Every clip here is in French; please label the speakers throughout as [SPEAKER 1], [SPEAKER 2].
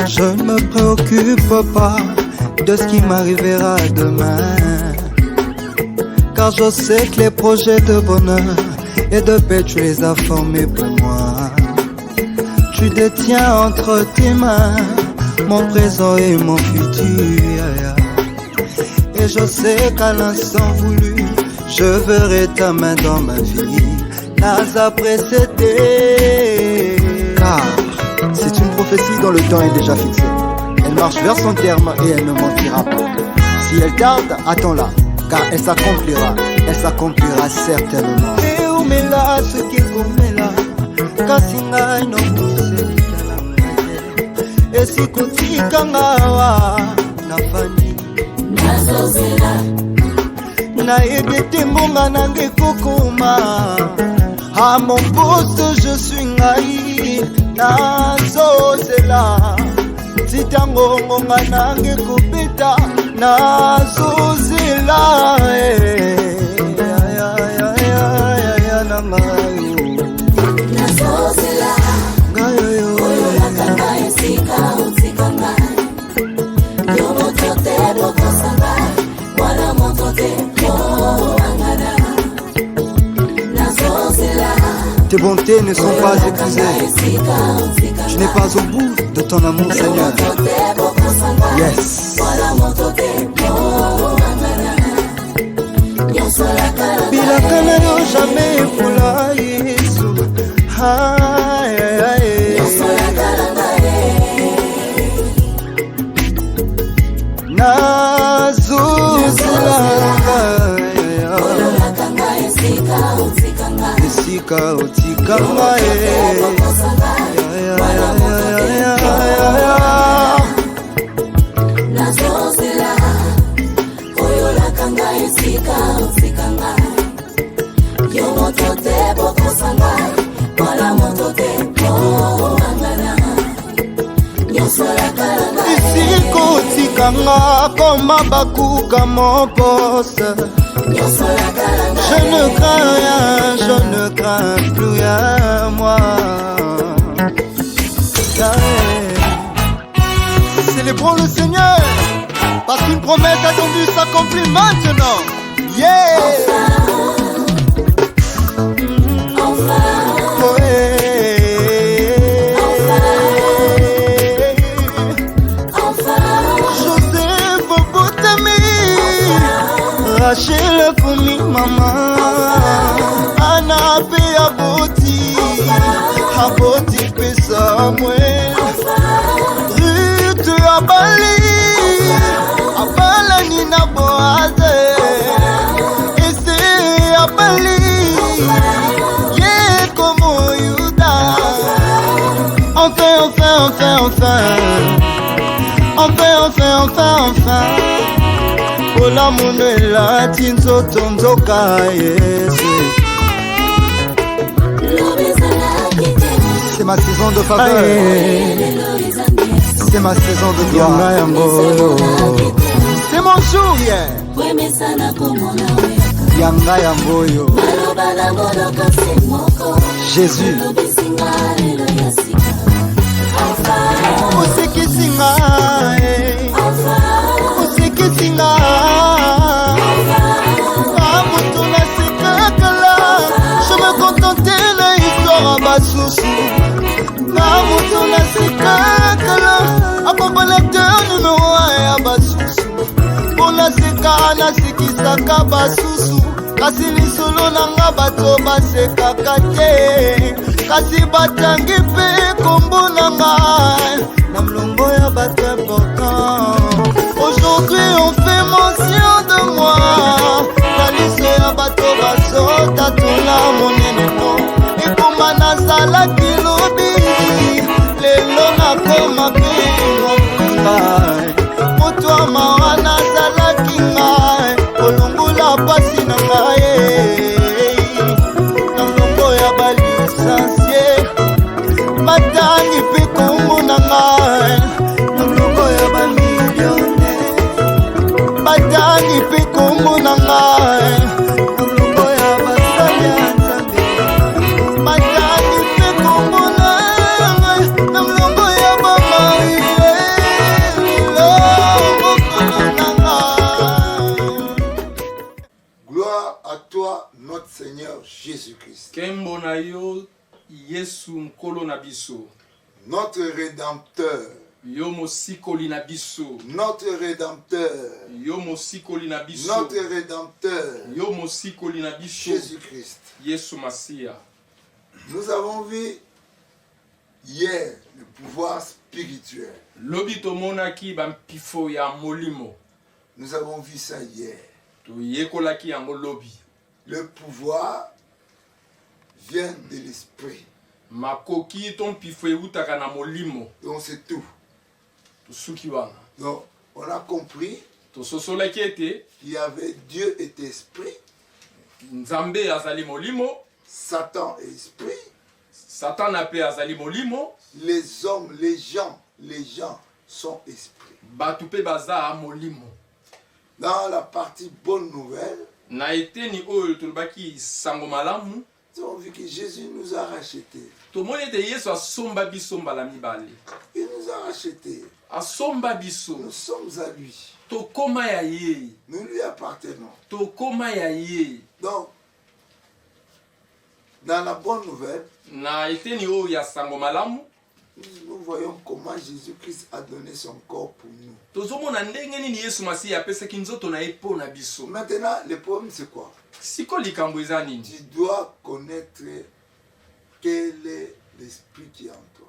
[SPEAKER 1] Je ne me préoccupe pas de ce qui m'arrivera demain, car je sais que les projets de bonheur et de paix tu les as formés pour moi. Tu détiens entre tes mains mon présent et mon futur, et je sais qu'à l'instant voulu je verrai ta main dans ma vie. N'a précédé, car c'est une prophétie dont le temps est déjà fixé. Elle marche vers son terme et elle ne mentira pas. Si elle tarde, attends-la, car elle s'accomplira certainement. Et où me la ce qui est là, kasinga no et si kotika ngawa na fani nazozela na ebete mbonga nange kokoma à mon poste je suis ngai nazozela titango ngonga nange kopeta nazozela Tes bontés ne sont pas épuisées. Tu n'es pas au bout de ton amour, Seigneur. Yes. Bilakana yo jamais pour la Yesu. Aïe aïe aïe. Nazuzula. Esika otikanga
[SPEAKER 2] nazozela oyolakanga esika otikanga yo moto te bokosanga wala moto te koangana nyosolakanga
[SPEAKER 1] esika otikanga koma bakuka mon poste. Je ne crains rien, je ne crains plus rien, moi. Célébrons le Seigneur, parce qu'une promesse attendue s'accomplit maintenant. Yeah!
[SPEAKER 2] Enfin.
[SPEAKER 1] Joseph Botami, Rachel Fumi Mama, Anna pe aboti pesa mwe, Ruth abala nina boaze, ese abali, ye como Yuda. Enfin. Ola monela tinzo tondoka Yesu. C'est ma saison de faveur. C'est ma saison de gloire. C'est mon jour, yeah. Yanga Yamboyo. Jésus. Osekisinga. Osekisinga. Je me contentais na histoire à Basusu. Namutuna sikakala. Accompagnateur numéro 1 à Basusu. Pona seka na sikisaka Basusu. Kasi lisolo nanga bato basekaka te. Kasi batangi pe kombo nanga na mlongo ya bato important. Aujourd'hui on fait mention de moi. La liso ya bato basota tuna monene no. Ekoma nazalaki lobi lelo nakoma pe mokungai. Moto ya mawa nazalaki ngai kolongola pasi na ngai na mlongo ya balisansie batangi pe kombo na ngai na mlongo ya bamilione batangi pe kombo na ngai na mlongo ya basali ya Nzambe batangi pe kombo
[SPEAKER 3] Nkembo na yo Yesu nkolo na biso.
[SPEAKER 4] Notre Rédempteur.
[SPEAKER 3] Yo mosikoli na biso.
[SPEAKER 4] Notre Rédempteur.
[SPEAKER 3] Yo mosikoli na biso.
[SPEAKER 4] Notre Rédempteur.
[SPEAKER 3] Yo mosikoli na biso.
[SPEAKER 4] Jésus-Christ.
[SPEAKER 3] Yesu Masia.
[SPEAKER 4] Nous avons vu hier le pouvoir spirituel.
[SPEAKER 3] Lobi tomonaki bampifo ya molimo.
[SPEAKER 4] Nous avons vu ça hier.
[SPEAKER 3] To yekolaki yango lobi.
[SPEAKER 4] Le pouvoir vient de l'esprit.
[SPEAKER 3] Makoki ton pifo eutaka na molimo.
[SPEAKER 4] Donc c'est tout.
[SPEAKER 3] To suki wana.
[SPEAKER 4] Donc on a compris
[SPEAKER 3] To sosolaki ete
[SPEAKER 4] qu'il y avait Dieu est esprit,
[SPEAKER 3] Nzambe azali molimo,
[SPEAKER 4] Satan est esprit,
[SPEAKER 3] Satan ape azali molimo,
[SPEAKER 4] les hommes, les gens sont esprits.
[SPEAKER 3] batu pe baza molimo.
[SPEAKER 4] Dans la partie bonne nouvelle,
[SPEAKER 3] Na eteni oyo tolobaki sango malamu,
[SPEAKER 4] nous avons vu que Jésus nous a rachetés.
[SPEAKER 3] tomoni ete Yesu asomba biso mbala mibale.
[SPEAKER 4] Il nous a rachetés.
[SPEAKER 3] Asomba biso.
[SPEAKER 4] Nous sommes à lui.
[SPEAKER 3] Tokoma ya ye.
[SPEAKER 4] Nous lui appartenons.
[SPEAKER 3] Tokoma ya ye.
[SPEAKER 4] Donc, dans la bonne nouvelle,
[SPEAKER 3] Na eteni oyo ya sango malamu,
[SPEAKER 4] nous voyons comment Jésus-Christ a donné son corps pour nous.
[SPEAKER 3] tozomona ndenge nini Yesu Masiya apesaki nzoto na ye mpo na biso.
[SPEAKER 4] Maintenant, le problème c'est quoi?
[SPEAKER 3] Siko likambo eza nini?
[SPEAKER 4] Tu dois connaître quel est l'esprit qui est en toi.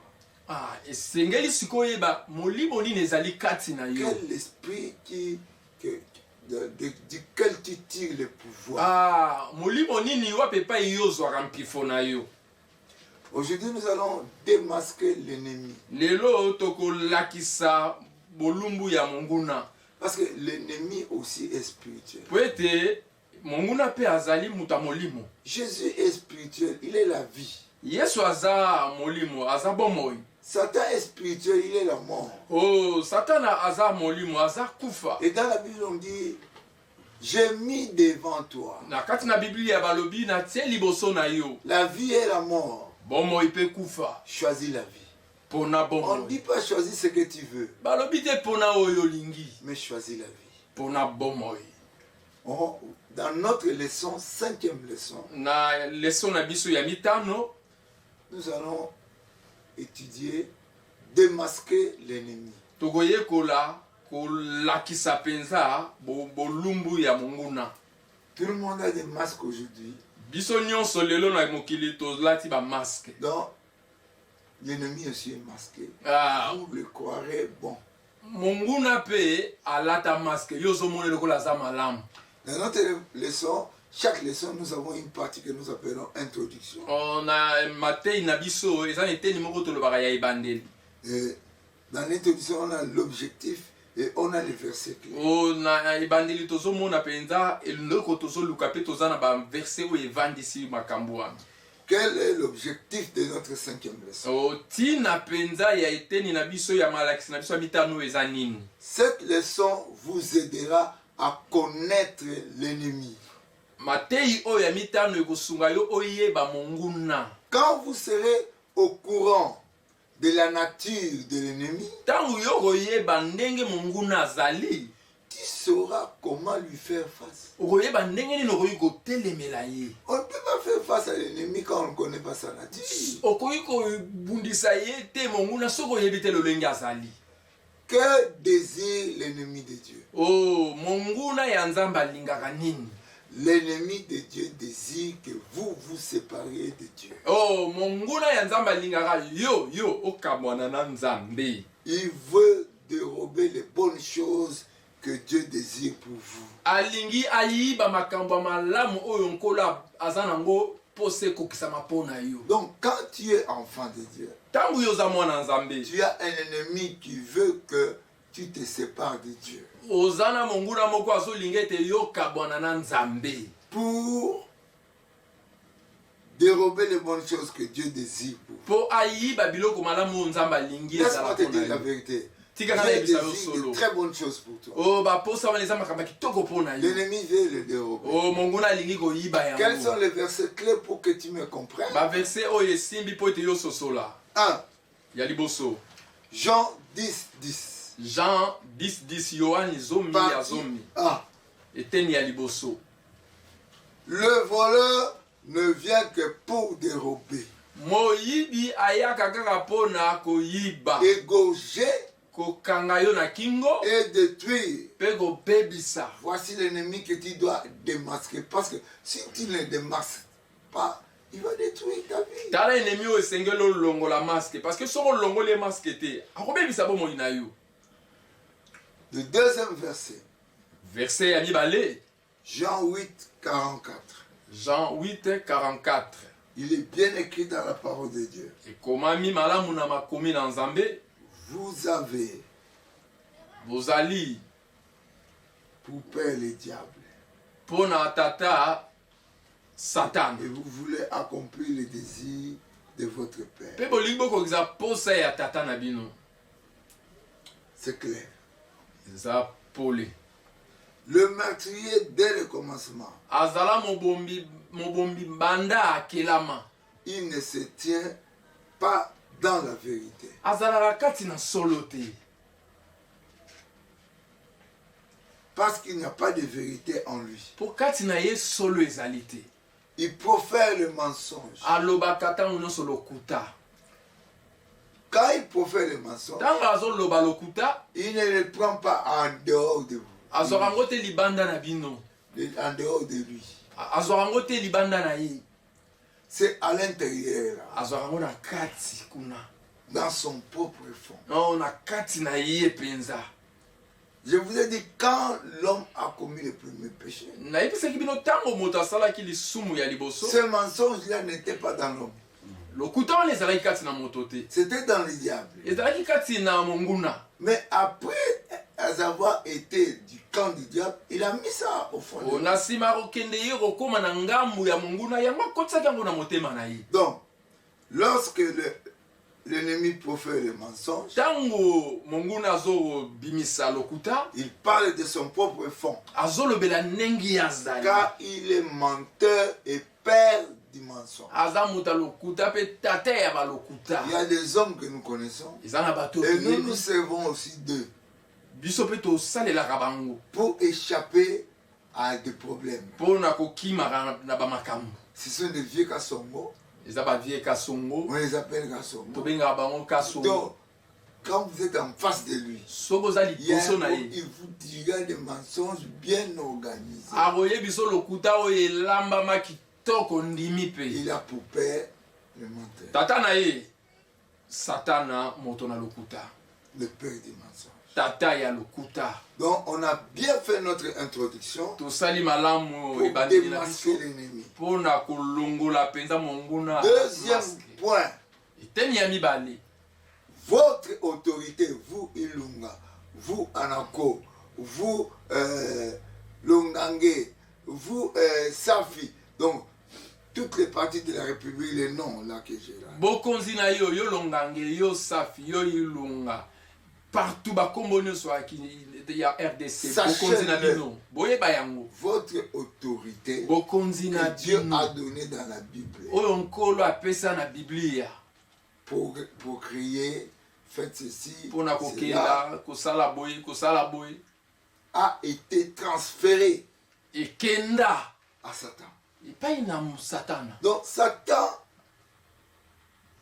[SPEAKER 3] Ah, esengeli siko yeba molimo nini ezali kati na yo.
[SPEAKER 4] Quel esprit duquel tu tires le pouvoir.
[SPEAKER 3] Ah, molimo nini wape pa yo zwaka mpifo na yo.
[SPEAKER 4] Aujourd'hui, nous allons démasquer l'ennemi.
[SPEAKER 3] Lelo tokolakisa bolumbu ya monguna.
[SPEAKER 4] Parce que l'ennemi aussi est spirituel.
[SPEAKER 3] Po ete monguna pe azali muta molimo.
[SPEAKER 4] Jésus est spirituel, il est la vie.
[SPEAKER 3] Yesu aza molimo, aza bomoi.
[SPEAKER 4] Satan est spirituel, il est la mort.
[SPEAKER 3] Oh, Satana aza molimo, aza kufa.
[SPEAKER 4] Et dans la Bible, on dit, j'ai mis devant toi
[SPEAKER 3] Na kati na Biblia ya balobi na tie liboso na yo.
[SPEAKER 4] la vie et la mort.
[SPEAKER 3] Bomoi pe kufa.
[SPEAKER 4] Choisis la vie.
[SPEAKER 3] Pona
[SPEAKER 4] On ne
[SPEAKER 3] bomoi.
[SPEAKER 4] dit pas choisis ce que tu veux,
[SPEAKER 3] Balobi te pona oyo lingi.
[SPEAKER 4] mais choisis la vie.
[SPEAKER 3] Pona bomoi.
[SPEAKER 4] Dans notre leçon, 5e leçon,
[SPEAKER 3] Na leso na biso ya mitano,
[SPEAKER 4] nous allons étudier, démasquer l'ennemi.
[SPEAKER 3] togoye kola kolakisa penza bolumbu ya monguna.
[SPEAKER 4] Tout le monde a des masques aujourd'hui.
[SPEAKER 3] Biso nyonso lelo na mokili tozlati ba masque.
[SPEAKER 4] Donc, l'ennemi aussi est masqué.
[SPEAKER 3] Ah,
[SPEAKER 4] Vous le croirez bon.
[SPEAKER 3] monguna pe alata masque yozo mone lokola za malamu.
[SPEAKER 4] Dans notre leçon, chaque leçon, nous avons une partie que nous appelons introduction.
[SPEAKER 3] On a matei na biso eza eteni moko tolobaka ya ebandeli.
[SPEAKER 4] Et dans l'introduction, on a l'objectif et on a les versets clés.
[SPEAKER 3] O na ebandeli tozomona penza eloko tozoluka pe tozana ba verset o evandisi makambo wana.
[SPEAKER 4] Quel est l'objectif de notre 5e leçon?
[SPEAKER 3] O tina penza ya eteni na biso ya malakisi na biso ya mitano eza nini?
[SPEAKER 4] Cette leçon vous aidera à connaître l'ennemi.
[SPEAKER 3] Matei o ya mitano ekosunga yo oyeba monguna.
[SPEAKER 4] Quand vous serez au courant de la nature de l'ennemi,
[SPEAKER 3] Tangu yo koyeba ndenge monguna azali,
[SPEAKER 4] tu sauras comment lui faire face.
[SPEAKER 3] okoyeba ndenge nini okoki kotelemela ye.
[SPEAKER 4] On ne peut pas faire face à l'ennemi quand on ne connaît pas sa nature.
[SPEAKER 3] Okoki kobundisa ye te monguna soki oyebi te lolenge azali.
[SPEAKER 4] Que désire l'ennemi de Dieu?
[SPEAKER 3] Oh, monguna ya Nzambe alingaka nini?
[SPEAKER 4] L'ennemi de Dieu désire que vous vous sépariez de Dieu.
[SPEAKER 3] Oh, monguna ya Nzambe alingaka yo okabwana na Nzambe.
[SPEAKER 4] Il veut dérober les bonnes choses que Dieu désire pour vous.
[SPEAKER 3] Alingi ayiba makambo malamu oyo nkola azanango pose kokisama pona yo.
[SPEAKER 4] Donc quand tu es enfant de Dieu,
[SPEAKER 3] Tangu yo za mwana Nzambe,
[SPEAKER 4] tu as un ennemi qui veut que tu te sépares de Dieu.
[SPEAKER 3] ozana monguna moko azolinga ete yo kabwana na Nzambe.
[SPEAKER 4] Pour dérober les bonnes choses que Dieu désire pour vous.
[SPEAKER 3] Po ayiba biloko malamu Nzambe alingi
[SPEAKER 4] Laisse-moi
[SPEAKER 3] ezala
[SPEAKER 4] te dire la
[SPEAKER 3] pona yo.
[SPEAKER 4] vérité. Dieu
[SPEAKER 3] Tika kana yebisa yo
[SPEAKER 4] désire
[SPEAKER 3] solo.
[SPEAKER 4] de très bonnes choses pour toi.
[SPEAKER 3] Oh, ba posa wana eza makambo kitoko pona yo.
[SPEAKER 4] L'ennemi veut le dérober.
[SPEAKER 3] Oh, monguna alingi koyiba
[SPEAKER 4] Quels sont
[SPEAKER 3] yango.
[SPEAKER 4] les versets clés pour que tu me comprennes?
[SPEAKER 3] Ba verset oyo esimbi po ete yo sosola.
[SPEAKER 4] 1.
[SPEAKER 3] Ya liboso.
[SPEAKER 4] Jean 10, 10.
[SPEAKER 3] Jean 10 Yohani zomi ya
[SPEAKER 4] Partie
[SPEAKER 3] zomi.
[SPEAKER 4] A.
[SPEAKER 3] Eteni ya liboso.
[SPEAKER 4] Le voleur ne vient que pour dérober,
[SPEAKER 3] moyibi ayaka kaka pona koyiba
[SPEAKER 4] égorger
[SPEAKER 3] kokanga yo na kingo
[SPEAKER 4] et détruire.
[SPEAKER 3] pe kobebisa.
[SPEAKER 4] Voici l'ennemi que tu dois démasquer. Parce que si tu ne le démasques pas, il va détruire ta vie.
[SPEAKER 3] Tala ennemi oyo esengeli olongola masque parce que soko olongoli masque te akobebisa bomoi na yo.
[SPEAKER 4] Le deuxième verset,
[SPEAKER 3] Verset ya mibale,
[SPEAKER 4] Jean 8, 44.
[SPEAKER 3] Jean 8, 44.
[SPEAKER 4] Il est bien écrit dans la parole de Dieu.
[SPEAKER 3] Ekomami malamu na makomi na Nzambe,
[SPEAKER 4] Vous avez
[SPEAKER 3] bozali
[SPEAKER 4] pour père le diable.
[SPEAKER 3] pona tata Satan.
[SPEAKER 4] Et vous voulez accomplir les désirs de votre père.
[SPEAKER 3] Pe bolingi bokozala posa ya tata na bino.
[SPEAKER 4] C'est clair.
[SPEAKER 3] Eza pole.
[SPEAKER 4] Le meurtrier, dès le commencement,
[SPEAKER 3] Azala mobombi banda akelama.
[SPEAKER 4] il ne se tient pas dans la vérité.
[SPEAKER 3] Azala kati na solo te.
[SPEAKER 4] Parce qu'il n'y a pas de vérité en lui.
[SPEAKER 3] Po kati na ye solo ezali te.
[SPEAKER 4] Il profère le mensonge.
[SPEAKER 3] Alobaka ntango nyonso lokuta.
[SPEAKER 4] Quand il profère le mensonge,
[SPEAKER 3] Ntango azoloba lokuta,
[SPEAKER 4] il ne le prend pas en dehors de vous.
[SPEAKER 3] azwaka yango te libanda na bino.
[SPEAKER 4] En dehors de lui.
[SPEAKER 3] Azwaka yango te libanda na ye.
[SPEAKER 4] C'est à l'intérieur, là,
[SPEAKER 3] Azwaka yango na kati kuna.
[SPEAKER 4] dans son propre fond.
[SPEAKER 3] Non, na kati na ye penza.
[SPEAKER 4] Je vous ai dit, quand l'homme a commis le premier péché,
[SPEAKER 3] Nayebisaki bino ntango moto asalaki lisumu ya liboso,
[SPEAKER 4] ce mensonge-là n'était pas dans l'homme.
[SPEAKER 3] lokuta wana ezalaki kati na moto te.
[SPEAKER 4] C'était dans le diable.
[SPEAKER 3] Ezalaki kati na monguna.
[SPEAKER 4] Mais après avoir été du camp du diable, il a mis ça au fond de lui.
[SPEAKER 3] Na nsima akokende ye kokóma na ngambu ya monguna yango akotisaki yango na motema na ye.
[SPEAKER 4] Donc, lorsque l'ennemi profère le mensonge,
[SPEAKER 3] Ntango monguna azobimisa lokuta,
[SPEAKER 4] il parle de son propre fond.
[SPEAKER 3] azolobela ndenge ye azali.
[SPEAKER 4] Car il est menteur et père du mensonge.
[SPEAKER 3] Aza moto ya lokuta mpe tata ya balokuta.
[SPEAKER 4] Il y a des hommes que nous connaissons
[SPEAKER 3] Eza na bato
[SPEAKER 4] et nous
[SPEAKER 3] toyebi.
[SPEAKER 4] nous servons aussi d'eux
[SPEAKER 3] Biso mpe tosalelaka bango
[SPEAKER 4] pour échapper à des problèmes.
[SPEAKER 3] mpona kokimaka na bamakambo.
[SPEAKER 4] Ce sont des vieux Kassongo,
[SPEAKER 3] Eza bavie kasongo,
[SPEAKER 4] on les appelle Kassongo.
[SPEAKER 3] tobengaka bango kasongo.
[SPEAKER 4] Donc, quand vous êtes en face de lui,
[SPEAKER 3] Soki oza liboso na ye,
[SPEAKER 4] il vous dira des mensonges bien organisés.
[SPEAKER 3] akoyebi biso lokuta oyo elambama kitoko ndimi mpe.
[SPEAKER 4] Il a pour père le menteur,
[SPEAKER 3] Tata na ye satana moto na lokuta,
[SPEAKER 4] le père du mensonge.
[SPEAKER 3] tata ya lokuta.
[SPEAKER 4] Donc, on a bien fait notre introduction
[SPEAKER 3] Tosali malamu
[SPEAKER 4] pour
[SPEAKER 3] ebandeli na biso
[SPEAKER 4] démasquer l'ennemi.
[SPEAKER 3] mpona kolongola mpenza monguna.
[SPEAKER 4] Deuxième point,
[SPEAKER 3] Eteni ya mibale,
[SPEAKER 4] votre autorité, vous Ilunga, vous Anako, vous Longange, vous Safi, donc toutes les parties de la République, les noms là que j'ai là.
[SPEAKER 3] bokonzi na yo yo longange yo safi yo ilunga partout bakombo nyonso ya RDC
[SPEAKER 4] Sachez-le.
[SPEAKER 3] bokonzi na bino boyeba yango.
[SPEAKER 4] Votre autorité
[SPEAKER 3] Bokonzi na
[SPEAKER 4] que Dieu
[SPEAKER 3] bino
[SPEAKER 4] a donné dans la Bible
[SPEAKER 3] oyo nkolo apesa na biblia
[SPEAKER 4] pour crier, faites ceci,
[SPEAKER 3] mpona
[SPEAKER 4] cela,
[SPEAKER 3] kokenda kosala boye
[SPEAKER 4] a été transféré
[SPEAKER 3] ekenda
[SPEAKER 4] à Satan.
[SPEAKER 3] epai na satana.
[SPEAKER 4] Donc Satan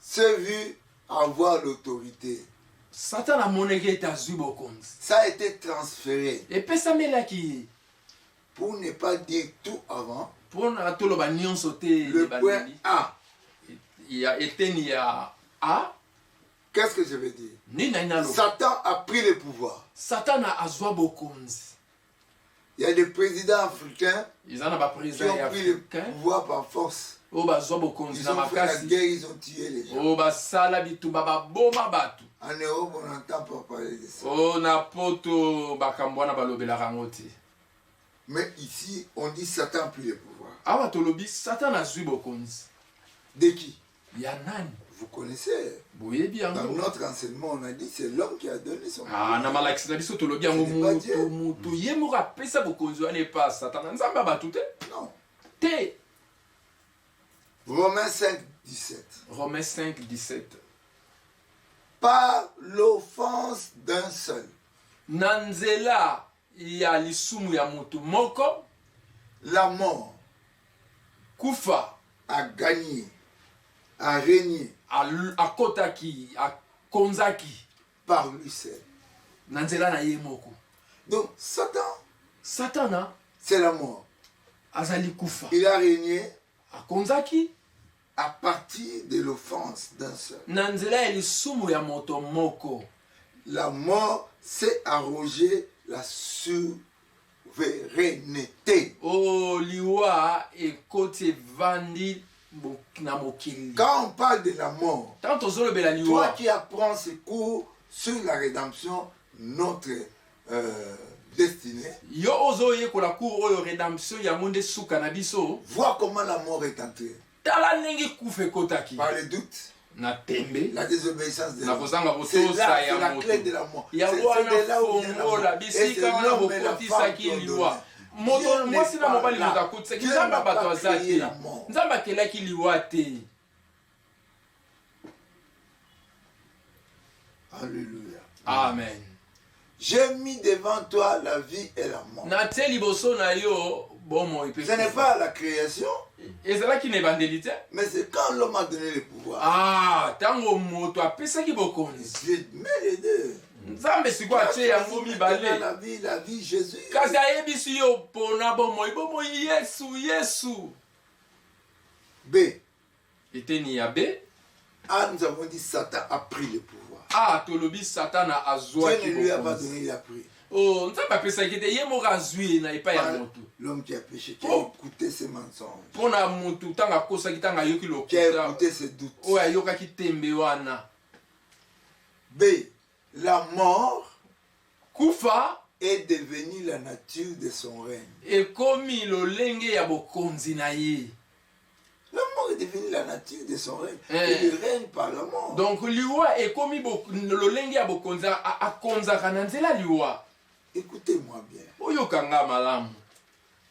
[SPEAKER 4] s'est vu avoir l'autorité.
[SPEAKER 3] Satana amonaki ete azwi bokonzi
[SPEAKER 4] Ça a été transféré
[SPEAKER 3] epesamelaki ye
[SPEAKER 4] pour ne pas dire tout avant.
[SPEAKER 3] mpona toloba nyonso te
[SPEAKER 4] Le point
[SPEAKER 3] ebandeli
[SPEAKER 4] A.
[SPEAKER 3] ya eteni ya a
[SPEAKER 4] Qu'est-ce que je veux dire?
[SPEAKER 3] nini nani naloba
[SPEAKER 4] Satan a pris le pouvoir.
[SPEAKER 3] satana azwa bokonzi.
[SPEAKER 4] Il y a des présidents africains
[SPEAKER 3] Eza na
[SPEAKER 4] qui
[SPEAKER 3] baprésident ya
[SPEAKER 4] ont pris le
[SPEAKER 3] africain
[SPEAKER 4] pouvoir par force.
[SPEAKER 3] oyo bazwa bokonzi
[SPEAKER 4] Ils
[SPEAKER 3] na
[SPEAKER 4] ont fait la
[SPEAKER 3] makasi
[SPEAKER 4] guerre, ils ont tué les gens.
[SPEAKER 3] oyo basala bitumba baboma bato
[SPEAKER 4] En Europe, on n'entend pas parler de ça.
[SPEAKER 3] oyo na poto bakambo wana balobelaka yango te.
[SPEAKER 4] Mais ici, on dit Satan a pris le pouvoir.
[SPEAKER 3] awa tolobi satana azwi bokonzi
[SPEAKER 4] De qui?
[SPEAKER 3] ya nani
[SPEAKER 4] Vous connaissez.
[SPEAKER 3] boyebi
[SPEAKER 4] Dans
[SPEAKER 3] yango.
[SPEAKER 4] notre enseignement, on a dit c'est l'homme qui a donné son
[SPEAKER 3] Ah, na malakisi na biso tolobi yango
[SPEAKER 4] Ce n'est pas Dieu.
[SPEAKER 3] mutu ye moko apesa bokonzi wana epa satana nzambe ya bato te
[SPEAKER 4] Non.
[SPEAKER 3] te.
[SPEAKER 4] Romains 5, 17.
[SPEAKER 3] Romains 5, 17.
[SPEAKER 4] Par l'offense d'un seul,
[SPEAKER 3] Na nzela ya lisumu ya motu moko
[SPEAKER 4] la mort,
[SPEAKER 3] kufa
[SPEAKER 4] a gagné, a régné
[SPEAKER 3] akotaki akonzaki
[SPEAKER 4] par lui seul.
[SPEAKER 3] na nzela na ye moko.
[SPEAKER 4] Donc Satan,
[SPEAKER 3] Satana
[SPEAKER 4] c'est la mort.
[SPEAKER 3] azali kufa
[SPEAKER 4] Il a régné
[SPEAKER 3] akonzaki
[SPEAKER 4] à partir de l'offense d'un seul.
[SPEAKER 3] na nzela ya lisumu ya moto moko.
[SPEAKER 4] La mort s'est arrogé la souveraineté.
[SPEAKER 3] O liwa ekoti evandi na mokili.
[SPEAKER 4] Quand on parle de la mort,
[SPEAKER 3] Tant tozolobela
[SPEAKER 4] toi
[SPEAKER 3] liwa
[SPEAKER 4] qui apprends ce cours sur la rédemption, notre destinée,
[SPEAKER 3] yo ozoyekola cour oyo rédemption ya monde suka na biso,
[SPEAKER 4] vois comment la mort est entrée.
[SPEAKER 3] tala ndenge kufa ekotaki
[SPEAKER 4] Par le doute,
[SPEAKER 3] na tembe
[SPEAKER 4] la désobéissance de
[SPEAKER 3] na
[SPEAKER 4] l'homme.
[SPEAKER 3] kozanga
[SPEAKER 4] C'est
[SPEAKER 3] kotosa
[SPEAKER 4] là,
[SPEAKER 3] ya
[SPEAKER 4] c'est la
[SPEAKER 3] moto.
[SPEAKER 4] clé de la mort. C'est
[SPEAKER 3] Ya
[SPEAKER 4] de
[SPEAKER 3] wana
[SPEAKER 4] là où vient la mort.
[SPEAKER 3] fongola
[SPEAKER 4] Et c'est
[SPEAKER 3] bisika wana
[SPEAKER 4] l'homme et la femme
[SPEAKER 3] bokotisaki
[SPEAKER 4] qui ont
[SPEAKER 3] liwa.
[SPEAKER 4] donné.
[SPEAKER 3] Moto
[SPEAKER 4] Dieu
[SPEAKER 3] mwasi
[SPEAKER 4] n'est
[SPEAKER 3] na
[SPEAKER 4] pas
[SPEAKER 3] mobali
[SPEAKER 4] là.
[SPEAKER 3] moto akotisaki
[SPEAKER 4] Dieu
[SPEAKER 3] nzambe
[SPEAKER 4] n'a
[SPEAKER 3] bato
[SPEAKER 4] pas
[SPEAKER 3] aza
[SPEAKER 4] créé
[SPEAKER 3] te.
[SPEAKER 4] la mort.
[SPEAKER 3] Nzambe akelaki liwa te.
[SPEAKER 4] Alléluia.
[SPEAKER 3] Amen.
[SPEAKER 4] J'ai mis devant toi la vie et la mort.
[SPEAKER 3] Na te liboso na yo bomo ipe.
[SPEAKER 4] Ce n'est pas la création,
[SPEAKER 3] ezalaki na ebandeli te.
[SPEAKER 4] mais c'est quand l'homme a donné le pouvoir.
[SPEAKER 3] Ah, tango moto apesaki bokonzi.
[SPEAKER 4] Dieu met les deux.
[SPEAKER 3] Nzambe siko atie yango mibale.
[SPEAKER 4] La vie Jésus.
[SPEAKER 3] Kasi ayebisi yo mpona bomoi Yesu.
[SPEAKER 4] B.
[SPEAKER 3] Eteni ya B.
[SPEAKER 4] Ah, nous avons dit Satan a pris le pouvoir.
[SPEAKER 3] Ah, tolobi Satana azwaki
[SPEAKER 4] Dieu ne lui a pas
[SPEAKER 3] bokonzi.
[SPEAKER 4] donné, il a pris.
[SPEAKER 3] Oh, nzambe apesaki te ye moko azwi na epai ya moto.
[SPEAKER 4] L'homme qui a péché, qui a
[SPEAKER 3] Oh.
[SPEAKER 4] écouté ses mensonges,
[SPEAKER 3] Mpona motu ntango akosaki ntango ayoki
[SPEAKER 4] qui a
[SPEAKER 3] lokuta
[SPEAKER 4] écouté ses doutes.
[SPEAKER 3] oyo ayokaki tembe wana.
[SPEAKER 4] B. La mort
[SPEAKER 3] Kufa
[SPEAKER 4] est devenue la nature de son règne.
[SPEAKER 3] ekomi lolenge ya bokonzi na ye.
[SPEAKER 4] La mort est devenue la nature de son règne.
[SPEAKER 3] Eh.
[SPEAKER 4] Il règne par la mort.
[SPEAKER 3] Donc liwa ekomi lolenge ya bokonzi akonzaka na nzela liwa.
[SPEAKER 4] Écoutez-moi bien.
[SPEAKER 3] Oyokanga malamu.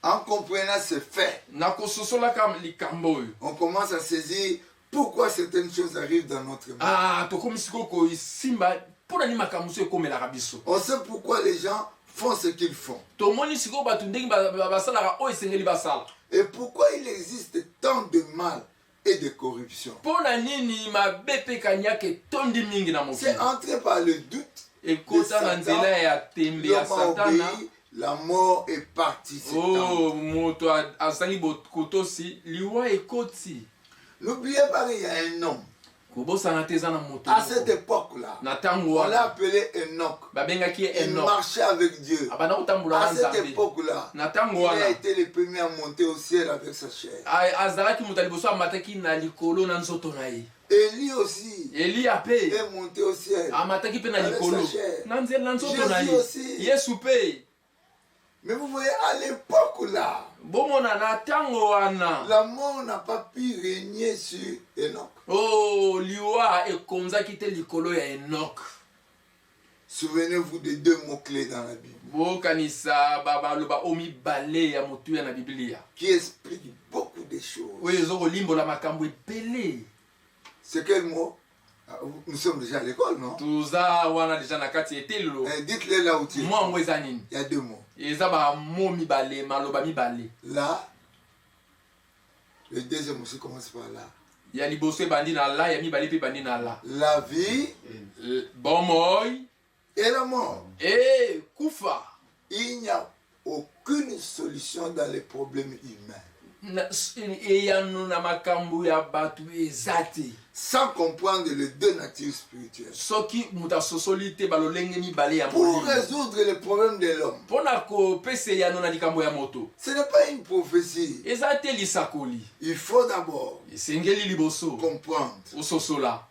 [SPEAKER 4] En comprenant ce fait,
[SPEAKER 3] Nakososolaka likambo oyo.
[SPEAKER 4] on commence à saisir pourquoi certaines choses arrivent dans notre monde.
[SPEAKER 3] Ah, tokomi siko koisimba mpona nini makambo so ekomelaka biso.
[SPEAKER 4] On sait pourquoi les gens font ce qu'ils font.
[SPEAKER 3] Tomoni siko bato ndenge basalaka oyo esengeli basala.
[SPEAKER 4] Et pourquoi il existe tant de mal et de corruption.
[SPEAKER 3] Mpona nini mabe pe kanyaka etondi mingi na
[SPEAKER 4] C'est
[SPEAKER 3] mokili.
[SPEAKER 4] entré par le doute.
[SPEAKER 3] Ekota na nzela ya tembe ya
[SPEAKER 4] L'homme a
[SPEAKER 3] Satana.
[SPEAKER 4] obéi, la mort est partie. C'est
[SPEAKER 3] Oh,
[SPEAKER 4] temps.
[SPEAKER 3] moto azangi bokotosi liwa ekoti.
[SPEAKER 4] N'oubliez pas qu'il y a un homme.
[SPEAKER 3] Kobosana te eza na moto.
[SPEAKER 4] À cette époque-là,
[SPEAKER 3] Na tango
[SPEAKER 4] on l'a
[SPEAKER 3] wana
[SPEAKER 4] appelé Enoch.
[SPEAKER 3] babengaki
[SPEAKER 4] Il
[SPEAKER 3] Enoch.
[SPEAKER 4] marchait avec Dieu.
[SPEAKER 3] Abana kotambola
[SPEAKER 4] À
[SPEAKER 3] na
[SPEAKER 4] cette
[SPEAKER 3] Nzambe.
[SPEAKER 4] époque-là,
[SPEAKER 3] Na tango
[SPEAKER 4] il a
[SPEAKER 3] wana
[SPEAKER 4] été le premier à monter au ciel avec sa chair.
[SPEAKER 3] azalaki moto ya liboso amataki na likolo na nzoto na ye.
[SPEAKER 4] Élie aussi
[SPEAKER 3] Eliya pe
[SPEAKER 4] est monté au ciel.
[SPEAKER 3] amataki pe na
[SPEAKER 4] Avec
[SPEAKER 3] likolo
[SPEAKER 4] sa chair.
[SPEAKER 3] na nzela na nzoto na
[SPEAKER 4] Jésus
[SPEAKER 3] ye.
[SPEAKER 4] aussi.
[SPEAKER 3] Yesu pe
[SPEAKER 4] Mais vous voyez, à l'époque-là,
[SPEAKER 3] bomona na tango wana.
[SPEAKER 4] la mort n'a pas pu régner sur Enoch.
[SPEAKER 3] Oh, liwa ekonzaki te likolo ya Enoch.
[SPEAKER 4] Souvenez-vous des deux mots-clés dans la Bible
[SPEAKER 3] Bokanisa babaloba omibale ya motuya na Biblia.
[SPEAKER 4] qui expliquent beaucoup de choses.
[SPEAKER 3] Oyo ezokolimbola makambo ebele.
[SPEAKER 4] C'est quel mot? Nous sommes déjà à l'école, non?
[SPEAKER 3] Toza wana deja na kati etelelo.
[SPEAKER 4] Dites-les là où tu es.
[SPEAKER 3] Mwango eza nini?
[SPEAKER 4] Il y a deux mots.
[SPEAKER 3] Eza ba mo mibale maloba mibale.
[SPEAKER 4] Là, le deuxième aussi commence par là.
[SPEAKER 3] Ya liboso ebandi na la ya mibale pe ebandi na la.
[SPEAKER 4] La vie
[SPEAKER 3] Bomoy
[SPEAKER 4] et la mort.
[SPEAKER 3] e kufa.
[SPEAKER 4] Il n'y a aucune solution dans les problèmes humains.
[SPEAKER 3] Eyano na makambo ya batu ezate.
[SPEAKER 4] Sans comprendre les deux natures spirituelles.
[SPEAKER 3] Soki muta sosoli te balolenge mibale ya
[SPEAKER 4] Pour
[SPEAKER 3] molimo.
[SPEAKER 4] résoudre les problèmes de l'homme,
[SPEAKER 3] Pona ko pese yano na likambo ya moto.
[SPEAKER 4] ce n'est pas une prophétie.
[SPEAKER 3] Ezate lisakoli.
[SPEAKER 4] Il faut d'abord
[SPEAKER 3] Esengeli liboso.
[SPEAKER 4] comprendre
[SPEAKER 3] Ososola.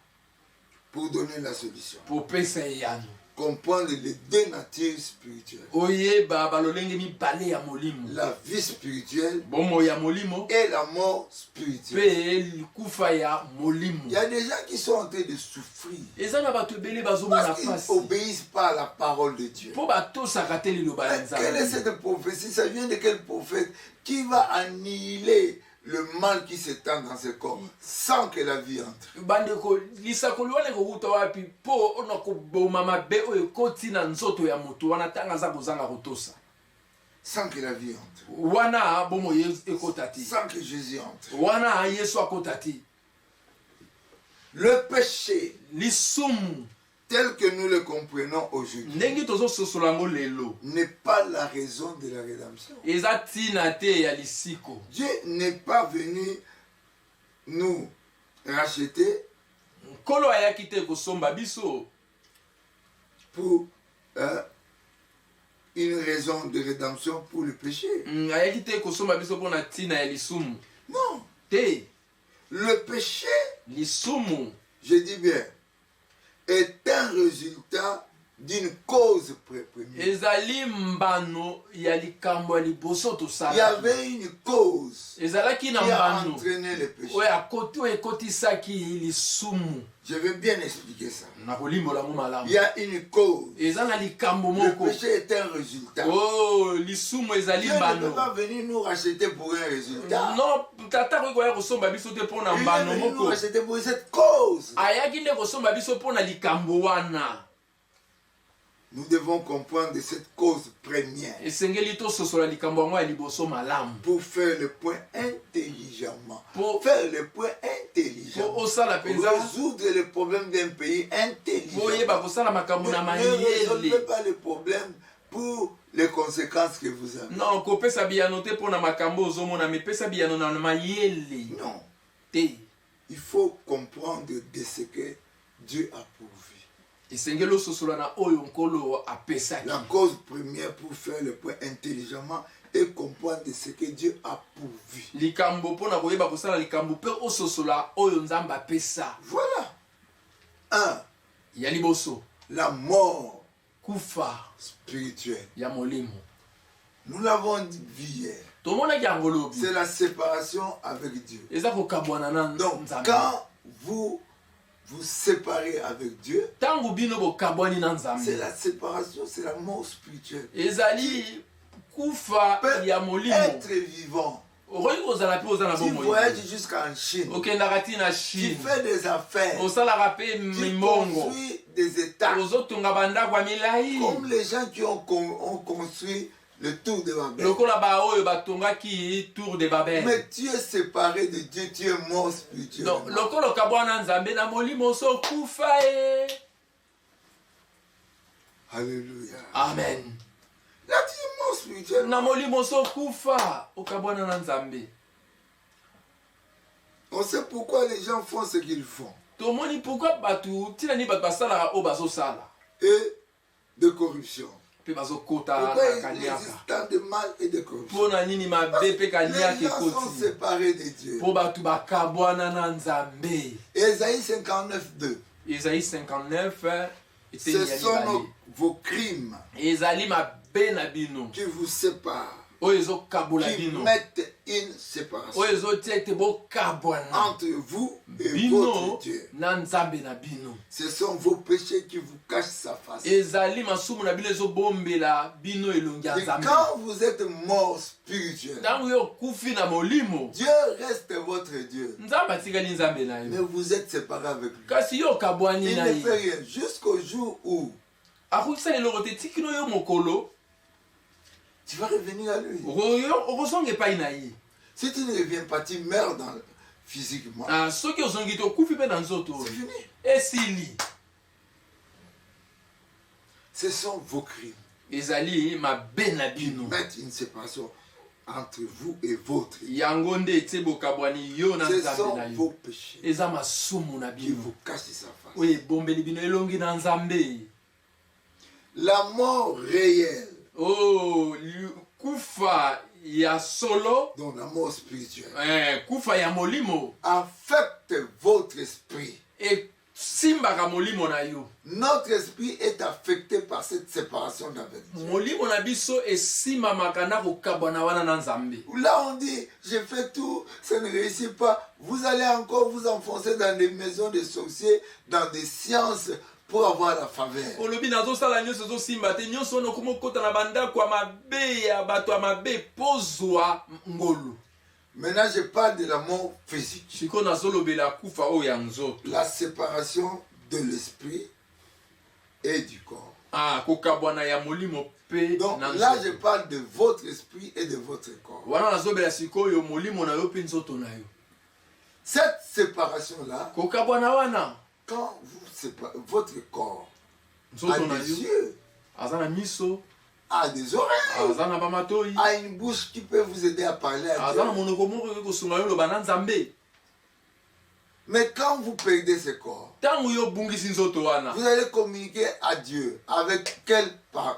[SPEAKER 4] pour donner la solution.
[SPEAKER 3] Po pesa yano.
[SPEAKER 4] Comprendre les deux natures spirituelles.
[SPEAKER 3] Oyeba balolenge mibale ya molimo.
[SPEAKER 4] La vie spirituelle
[SPEAKER 3] Bomo ya molimo.
[SPEAKER 4] et la mort spirituelle.
[SPEAKER 3] Pe likufa ya molimo.
[SPEAKER 4] Il y a des gens qui sont en train de souffrir
[SPEAKER 3] Eza na bato ebele bazomona
[SPEAKER 4] parce qu'ils
[SPEAKER 3] pasi.
[SPEAKER 4] n'obéissent pas à la parole de Dieu.
[SPEAKER 3] Po batosaka te liloba ya
[SPEAKER 4] Mais quelle est
[SPEAKER 3] Nzambe.
[SPEAKER 4] cette prophétie? Ça vient de quel prophète qui va annihiler le mal qui s'étend dans ce corps sans que la vie entre?
[SPEAKER 3] Bandeko lisakoli wana kokuta wapi po ona koboma mabe oyo ekoti na nzoto ya moto wana tanga aza kozanga kotosa.
[SPEAKER 4] sans que la vie entre.
[SPEAKER 3] wana bomo ekotati
[SPEAKER 4] Sans que Jésus entre.
[SPEAKER 3] wana yesu akotati
[SPEAKER 4] Le péché,
[SPEAKER 3] lisumu
[SPEAKER 4] tel que nous le comprenons aujourd'hui,
[SPEAKER 3] ndenge tozososola yango lelo
[SPEAKER 4] n'est pas la raison de la rédemption.
[SPEAKER 3] eza ntina te ya lisiko.
[SPEAKER 4] Dieu n'est pas venu nous racheter
[SPEAKER 3] nkolo ayaki te kosomba biso
[SPEAKER 4] pour une raison de rédemption pour le péché.
[SPEAKER 3] ayaki te kosomba biso mpona ntina ya lisumu
[SPEAKER 4] Non.
[SPEAKER 3] te.
[SPEAKER 4] Le péché,
[SPEAKER 3] lisumu
[SPEAKER 4] je dis bien, est un résultat d'une cause première.
[SPEAKER 3] ezali mbano ya likambo ya liboso
[SPEAKER 4] Il y
[SPEAKER 3] tosala.
[SPEAKER 4] avait une cause
[SPEAKER 3] ezalaki na
[SPEAKER 4] qui a
[SPEAKER 3] mbano
[SPEAKER 4] entraîné le péché.
[SPEAKER 3] oyo ekotisaki lisumu.
[SPEAKER 4] Je vais bien expliquer ça.
[SPEAKER 3] na kolimbola mo
[SPEAKER 4] Il
[SPEAKER 3] malamu
[SPEAKER 4] y a une cause.
[SPEAKER 3] eza na likambo
[SPEAKER 4] Le
[SPEAKER 3] moko.
[SPEAKER 4] péché est un résultat.
[SPEAKER 3] Oh, lisumu ezali
[SPEAKER 4] Dieu ne peut
[SPEAKER 3] mbano.
[SPEAKER 4] pas venir nous racheter pour un résultat.
[SPEAKER 3] non tata koki koya kosomba biso te mpona
[SPEAKER 4] Il est
[SPEAKER 3] mbano
[SPEAKER 4] venu nous
[SPEAKER 3] moko.
[SPEAKER 4] racheter pour cette cause.
[SPEAKER 3] ayaki nde kosomba biso mpona likambo wana.
[SPEAKER 4] Nous devons comprendre cette cause première
[SPEAKER 3] esengeli tososola likambo yango ya liboso malamu
[SPEAKER 4] pour faire le point intelligemment.
[SPEAKER 3] Po-
[SPEAKER 4] Faire le point
[SPEAKER 3] po
[SPEAKER 4] intelligemment.
[SPEAKER 3] osala mpenza
[SPEAKER 4] Résoudre les problèmes d'un pays
[SPEAKER 3] po
[SPEAKER 4] intelligemment.
[SPEAKER 3] oyeba kosala makambo na
[SPEAKER 4] Ne résolvez
[SPEAKER 3] mayele.
[SPEAKER 4] pas les problèmes pour les conséquences que vous avez.
[SPEAKER 3] non kopesa biyano te mpona makambo ozomona mepesa biyano na mayele
[SPEAKER 4] Non.
[SPEAKER 3] te.
[SPEAKER 4] Il faut comprendre de ce que Dieu a pourvu.
[SPEAKER 3] esengeli ososola na oyo nkolo apesaki.
[SPEAKER 4] La cause première pour faire le point intelligemment et comprendre de ce que Dieu a pourvu.
[SPEAKER 3] likambo mpona koyeba kosala likambo mpe ososola oyo nzambe apesa.
[SPEAKER 4] Voilà. Un,
[SPEAKER 3] ya liboso
[SPEAKER 4] la mort
[SPEAKER 3] kufa
[SPEAKER 4] spirituelle.
[SPEAKER 3] ya molimo
[SPEAKER 4] Nous l'avons vu hier.
[SPEAKER 3] tomonaki yango lobi
[SPEAKER 4] C'est la séparation avec Dieu.
[SPEAKER 3] eza kokabwana na
[SPEAKER 4] Donc,
[SPEAKER 3] nzambe.
[SPEAKER 4] quand vous vous séparez avec Dieu,
[SPEAKER 3] ntango bino bokabwani na
[SPEAKER 4] c'est
[SPEAKER 3] nzambe
[SPEAKER 4] la séparation, c'est la mort spirituelle.
[SPEAKER 3] ezali kufa
[SPEAKER 4] Peut
[SPEAKER 3] ya molimo.
[SPEAKER 4] être vivant.
[SPEAKER 3] okoki kozala mpe oza na
[SPEAKER 4] Tu
[SPEAKER 3] bomoi
[SPEAKER 4] voyages jusqu'en Chine.
[SPEAKER 3] okendaka ti na
[SPEAKER 4] Tu
[SPEAKER 3] chine
[SPEAKER 4] fais des affaires.
[SPEAKER 3] osalaka mpe
[SPEAKER 4] Tu
[SPEAKER 3] mimbongo
[SPEAKER 4] construis des états.
[SPEAKER 3] ozotonga bandako ya milai
[SPEAKER 4] Comme les gens qui ont construit le tour de Babel.
[SPEAKER 3] lokola baoyo batongaki tour de babel.
[SPEAKER 4] Mais tu es séparé de Dieu, tu es mort
[SPEAKER 3] donc
[SPEAKER 4] spirituellement.
[SPEAKER 3] lokola okabwana nzambe na molimo osokufa ye.
[SPEAKER 4] Alléluia.
[SPEAKER 3] amen.
[SPEAKER 4] Là, tu es mort spirituellement.
[SPEAKER 3] na molimo osokufa okabwana na nzambe.
[SPEAKER 4] On sait pourquoi les gens font ce qu'ils font.
[SPEAKER 3] tomoni pourquoi bato ntina nini bato basalaka oyo bazosala
[SPEAKER 4] Et de corruption.
[SPEAKER 3] mpe bazokota
[SPEAKER 4] Pourquoi
[SPEAKER 3] na
[SPEAKER 4] il
[SPEAKER 3] kaniaka.
[SPEAKER 4] existe tant de mal et de corruption?
[SPEAKER 3] mpona nini mabe mpe
[SPEAKER 4] Les
[SPEAKER 3] kaniaka
[SPEAKER 4] gens sont
[SPEAKER 3] ekoti
[SPEAKER 4] séparés de Dieu.
[SPEAKER 3] mpo bato bakabwana na nzambe.
[SPEAKER 4] Ésaïe 59, 2.
[SPEAKER 3] ezali 59 eteni
[SPEAKER 4] Ce
[SPEAKER 3] ya
[SPEAKER 4] sont
[SPEAKER 3] libale.
[SPEAKER 4] vos crimes
[SPEAKER 3] ezali mabe na bino
[SPEAKER 4] qui vous séparent,
[SPEAKER 3] oyo ezokabola
[SPEAKER 4] qui
[SPEAKER 3] bino
[SPEAKER 4] mettent une séparation
[SPEAKER 3] oyo ezotia ete bokabwana
[SPEAKER 4] entre vous et
[SPEAKER 3] bino
[SPEAKER 4] votre Dieu.
[SPEAKER 3] na nzambe na bino.
[SPEAKER 4] Ce sont vos péchés qui vous cachent sa face.
[SPEAKER 3] ezali masumu na bino ezobombela bino elongi ya
[SPEAKER 4] Et
[SPEAKER 3] nzambe.
[SPEAKER 4] quand vous êtes mort spirituel,
[SPEAKER 3] ntango yo okufi na molimo
[SPEAKER 4] Dieu reste votre Dieu.
[SPEAKER 3] nzambe atikali nzambe na
[SPEAKER 4] Mais
[SPEAKER 3] yo
[SPEAKER 4] vous êtes séparés avec lui.
[SPEAKER 3] kasi yo okabwani
[SPEAKER 4] Il
[SPEAKER 3] na
[SPEAKER 4] ne fait
[SPEAKER 3] ye
[SPEAKER 4] rien jusqu'au jour où
[SPEAKER 3] akokisa eloko te tikino yo mokolo
[SPEAKER 4] tu vas revenir à lui.
[SPEAKER 3] okozonga epai na ye.
[SPEAKER 4] Si tu ne reviens pas, tu meurs physiquement.
[SPEAKER 3] soki ozongi te okufi mpe na nzoto
[SPEAKER 4] C'est fini.
[SPEAKER 3] esili.
[SPEAKER 4] Ce sont vos crimes.
[SPEAKER 3] ezali mabe na bino
[SPEAKER 4] Mettre une séparation entre vous et votre Dieu.
[SPEAKER 3] yango nde etie bokabwani yo na
[SPEAKER 4] Ce
[SPEAKER 3] nzambe
[SPEAKER 4] sont
[SPEAKER 3] na yo.
[SPEAKER 4] vos péchés
[SPEAKER 3] eza masumu na
[SPEAKER 4] qui
[SPEAKER 3] bino
[SPEAKER 4] vous cachent sa face.
[SPEAKER 3] oyo ebombeli bino elongi na nzambe.
[SPEAKER 4] La mort réelle,
[SPEAKER 3] oh kufa ya solo
[SPEAKER 4] donc la mort spirituelle,
[SPEAKER 3] kufa ya molimo
[SPEAKER 4] affecte votre esprit.
[SPEAKER 3] esimbaka molimo na yo.
[SPEAKER 4] Notre esprit est affecté par cette séparation avec Dieu.
[SPEAKER 3] molimo na biso esimbamaka na kokabwana wana na nzambe.
[SPEAKER 4] Là on dit, je fais tout, ça ne réussit pas. Vous allez encore vous enfoncer dans des maisons de sorciers, dans des sciences pour avoir la faveur.
[SPEAKER 3] olobi nazosala nyonso ezosimba te nyonso wana okoma okota na bandako ya mabe ya bato ya mabe pozwa ngolu.
[SPEAKER 4] Maintenant, je parle de la mort physique.
[SPEAKER 3] sikoyo nazolobela kufa oyo ya nzoto.
[SPEAKER 4] La séparation de l'esprit et du corps.
[SPEAKER 3] Ah, kokabwana ya molimo pe.
[SPEAKER 4] Donc là, je parle de votre esprit et de votre corps.
[SPEAKER 3] Wana nazobela sikoyo molimo na yo pe nzoto na yo.
[SPEAKER 4] Cette séparation-là,
[SPEAKER 3] Kokabwana wana.
[SPEAKER 4] quand vous séparez votre corps, a
[SPEAKER 3] Nzoto na
[SPEAKER 4] des
[SPEAKER 3] yo.
[SPEAKER 4] yeux,
[SPEAKER 3] Azana miso.
[SPEAKER 4] a des oreilles,
[SPEAKER 3] Azana bamatoi.
[SPEAKER 4] a une bouche qui peut vous aider à parler à Dieu.
[SPEAKER 3] Azana monoko moko ko sunga yo lo bananzambe.
[SPEAKER 4] Mais quand vous perdez ce corps,
[SPEAKER 3] Tangu yo bungisi nzoto wana.
[SPEAKER 4] vous allez communiquer à Dieu avec quelle